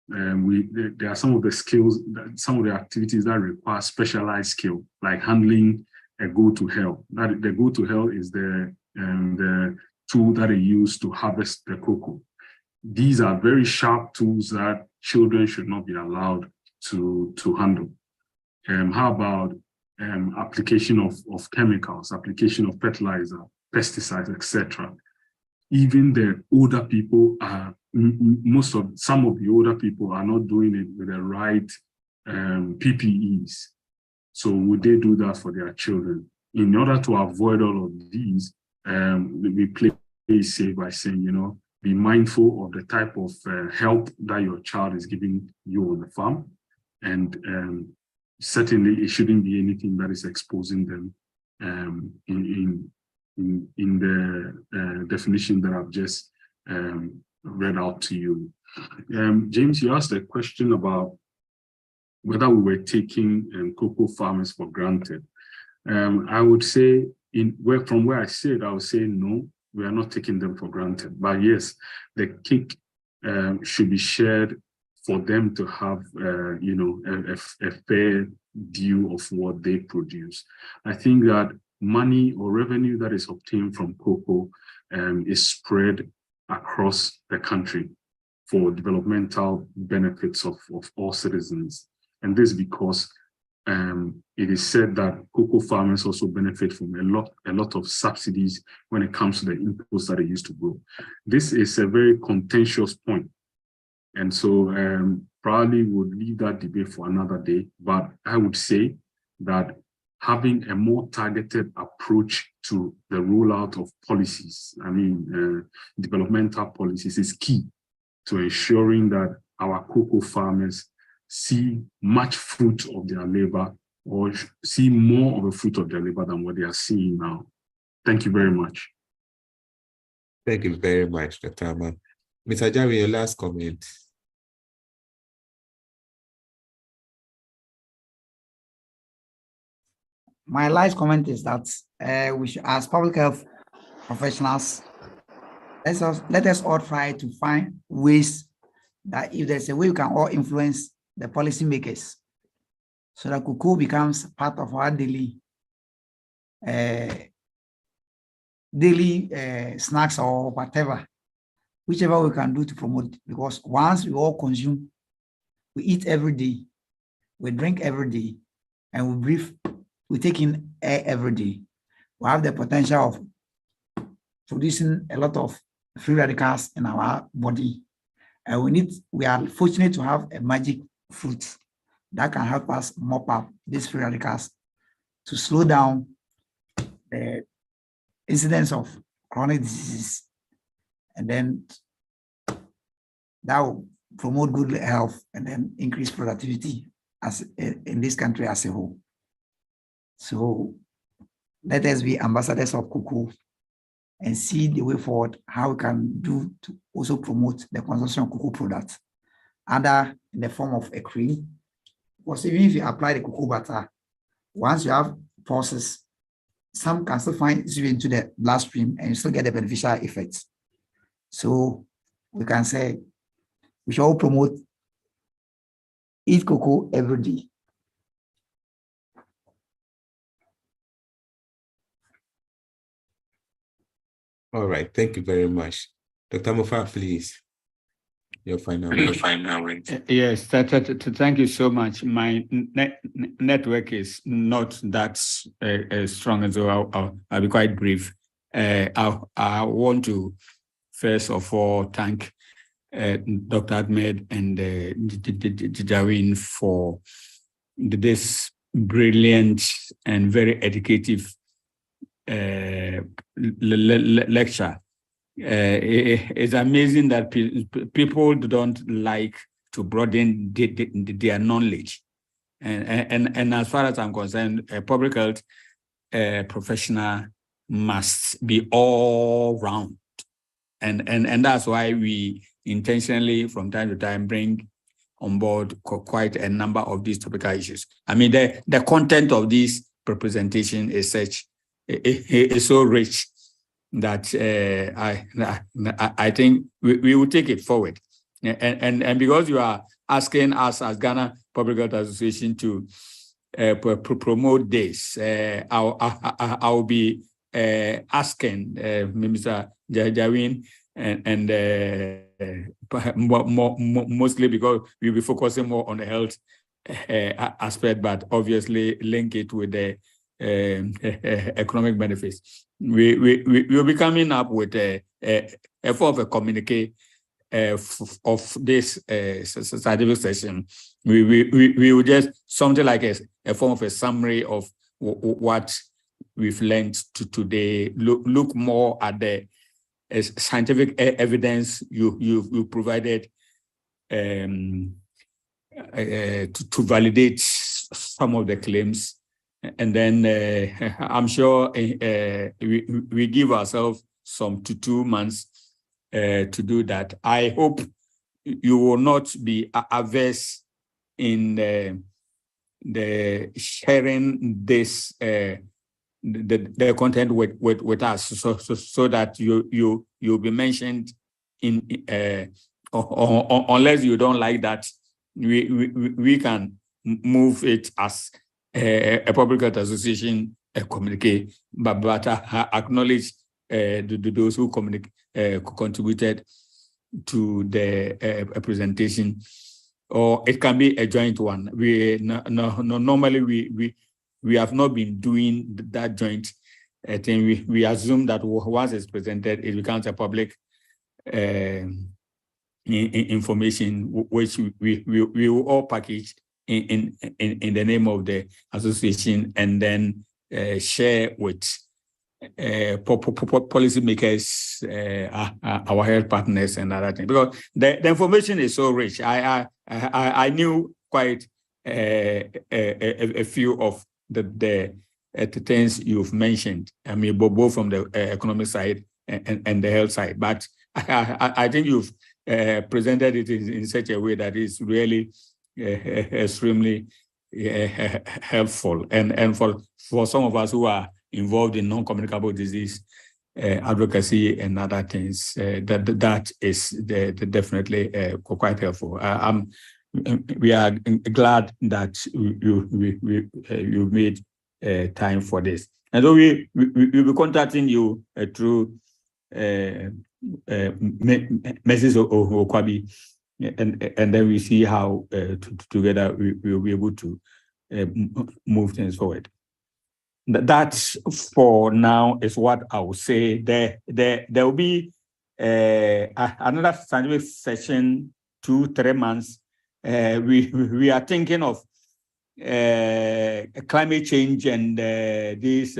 There are some of the skills, some of the activities that require specialized skill, like handling a go-to-hell. The go-to-hell is the tool that they use to harvest the cocoa. These are very sharp tools that children should not be allowed to handle. How about application of chemicals, application of fertilizer, pesticides, etc. Even the older people are, some of the older people are not doing it with the right PPEs. So would they do that for their children? In order to avoid all of these, we play safe by saying, be mindful of the type of help that your child is giving you on the farm. And certainly it shouldn't be anything that is exposing them in the definition that I've just read out to you. James, you asked a question about whether we were taking cocoa farmers for granted. I would say, from where I sit, I would say no, we are not taking them for granted. But yes, the cake should be shared for them to have, a fair view of what they produce. I think that money or revenue that is obtained from cocoa is spread across the country for developmental benefits of all citizens. And this because it is said that cocoa farmers also benefit from a lot of subsidies when it comes to the inputs that they use to grow. This is a very contentious point. And so probably would leave that debate for another day. But I would say that having a more targeted approach to the rollout of policies, developmental policies, is key to ensuring that our cocoa farmers see much fruit of their labor, or see more of a fruit of their labor than what they are seeing now. Thank you very much. Thank you very much, Dr. Aman. Mr. Jari, your last comment. my last comment is that we should, as public health professionals, let us all try to find ways that if there's a way we can all influence the policymakers so that cocoa becomes part of our daily snacks or whatever, whichever we can do to promote it. Because once we all consume, we eat every day, we drink every day, and we breathe, we take in air every day, we have the potential of producing a lot of free radicals in our body. And we are fortunate to have a magic fruit that can help us mop up these free radicals to slow down the incidence of chronic diseases. And then that will promote good health and then increase productivity as in this country as a whole. So let us be ambassadors of cocoa and see the way forward, how we can do to also promote the consumption of cocoa products, either in the form of a cream, because even if you apply the cocoa butter, once you have pulses, some can still find its way into the bloodstream and you still get the beneficial effects. So we can say we should all promote eat cocoa every day. All right, thank you very much. Dr. Mofa, please. Your final word. Yes, thank you so much. My network is not that strong, so I'll be quite brief. I want to first of all thank Dr. Ahmed and Janjaweed for this brilliant and very educative lecture. It's amazing that people don't like to broaden their knowledge. And as far as I'm concerned, a public health professional must be all round. And that's why we intentionally from time to time bring on board quite a number of these topical issues. I mean, the content of this representation is such, is so rich that I think we will take it forward. And because you are asking us as Ghana Public Health Association to promote this, I'll be asking Mr. Janjaweed and mostly because we'll be focusing more on the health aspect, but obviously link it with the economic benefits. We will be coming up with a form of a communique of this scientific session. We will just something like a form of a summary of what we've learned today. Look more at the scientific evidence you provided to validate some of the claims. And then I'm sure we give ourselves some 2 months to do that. I hope you will not be averse in the sharing this the content with us, so that you'll be mentioned in unless you don't like that, we can move it as a public health association communique, but acknowledge those who contributed to the presentation, or it can be a joint one. Normally we have not been doing that joint thing. We assume that once it's presented, it becomes a public information, which we will all package in the name of the association, and then share with policymakers, our health partners, and other things. Because the information is so rich. I knew quite a few of the things you've mentioned. I mean, both from the economic side and the health side. But I think you've presented it in such a way that is really extremely helpful. And for some of us who are involved in non-communicable disease advocacy and other things, that is definitely quite helpful. We are glad that you made time for this. And so we will be contacting you through Mrs. Okwabi, and then we see how together we will be able to move things forward. That for now is what I will say. There will be another scientific session 2-3 months. We are thinking of climate change and these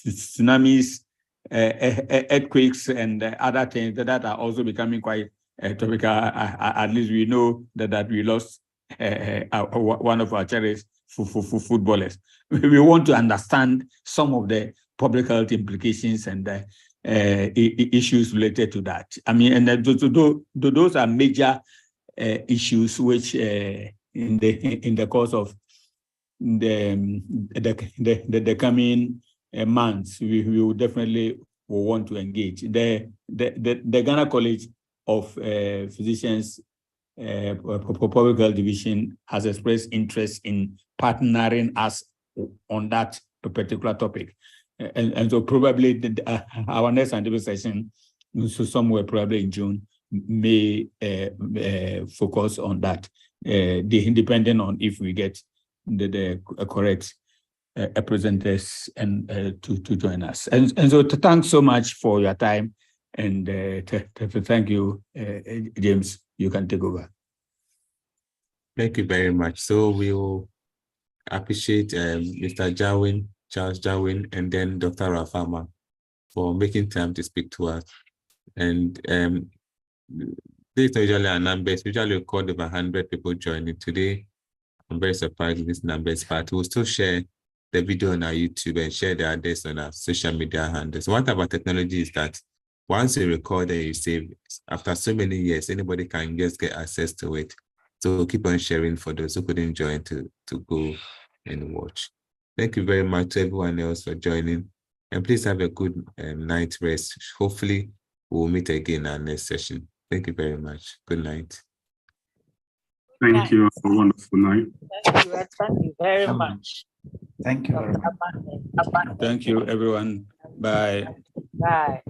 tsunamis, earthquakes, and other things that are also becoming quite topical. At least we know that we lost one of our cherished footballers. We want to understand some of the public health implications and issues related to that. I mean, and those are major issues which in the course of the coming months we will definitely want to engage. The Ghana College of Physicians Public Health Division has expressed interest in partnering us on that particular topic, and so probably our next scientific session, so somewhere probably in June, may focus on that, depending on if we get the correct presenters and to join us. And so thanks so much for your time, and thank you, James. You can take over. Thank you very much. So we will appreciate Mr. Charles Jarwin, and then Dr. Rafama for making time to speak to us. And these are usually our numbers. We usually record over 100 people joining today. I'm very surprised with these numbers, but we'll still share the video on our YouTube and share the others on our social media handles. One thing about technology is that once you record and you save, after so many years, anybody can just get access to it. So keep on sharing for those who couldn't join to go and watch. Thank you very much to everyone else for joining. And please have a good night rest. Hopefully, we'll meet again in our next session. Thank you very much. Good night. Thank you. Have a wonderful night. Thank you very much. Thank you very much. Thank you, everyone. Bye. Bye.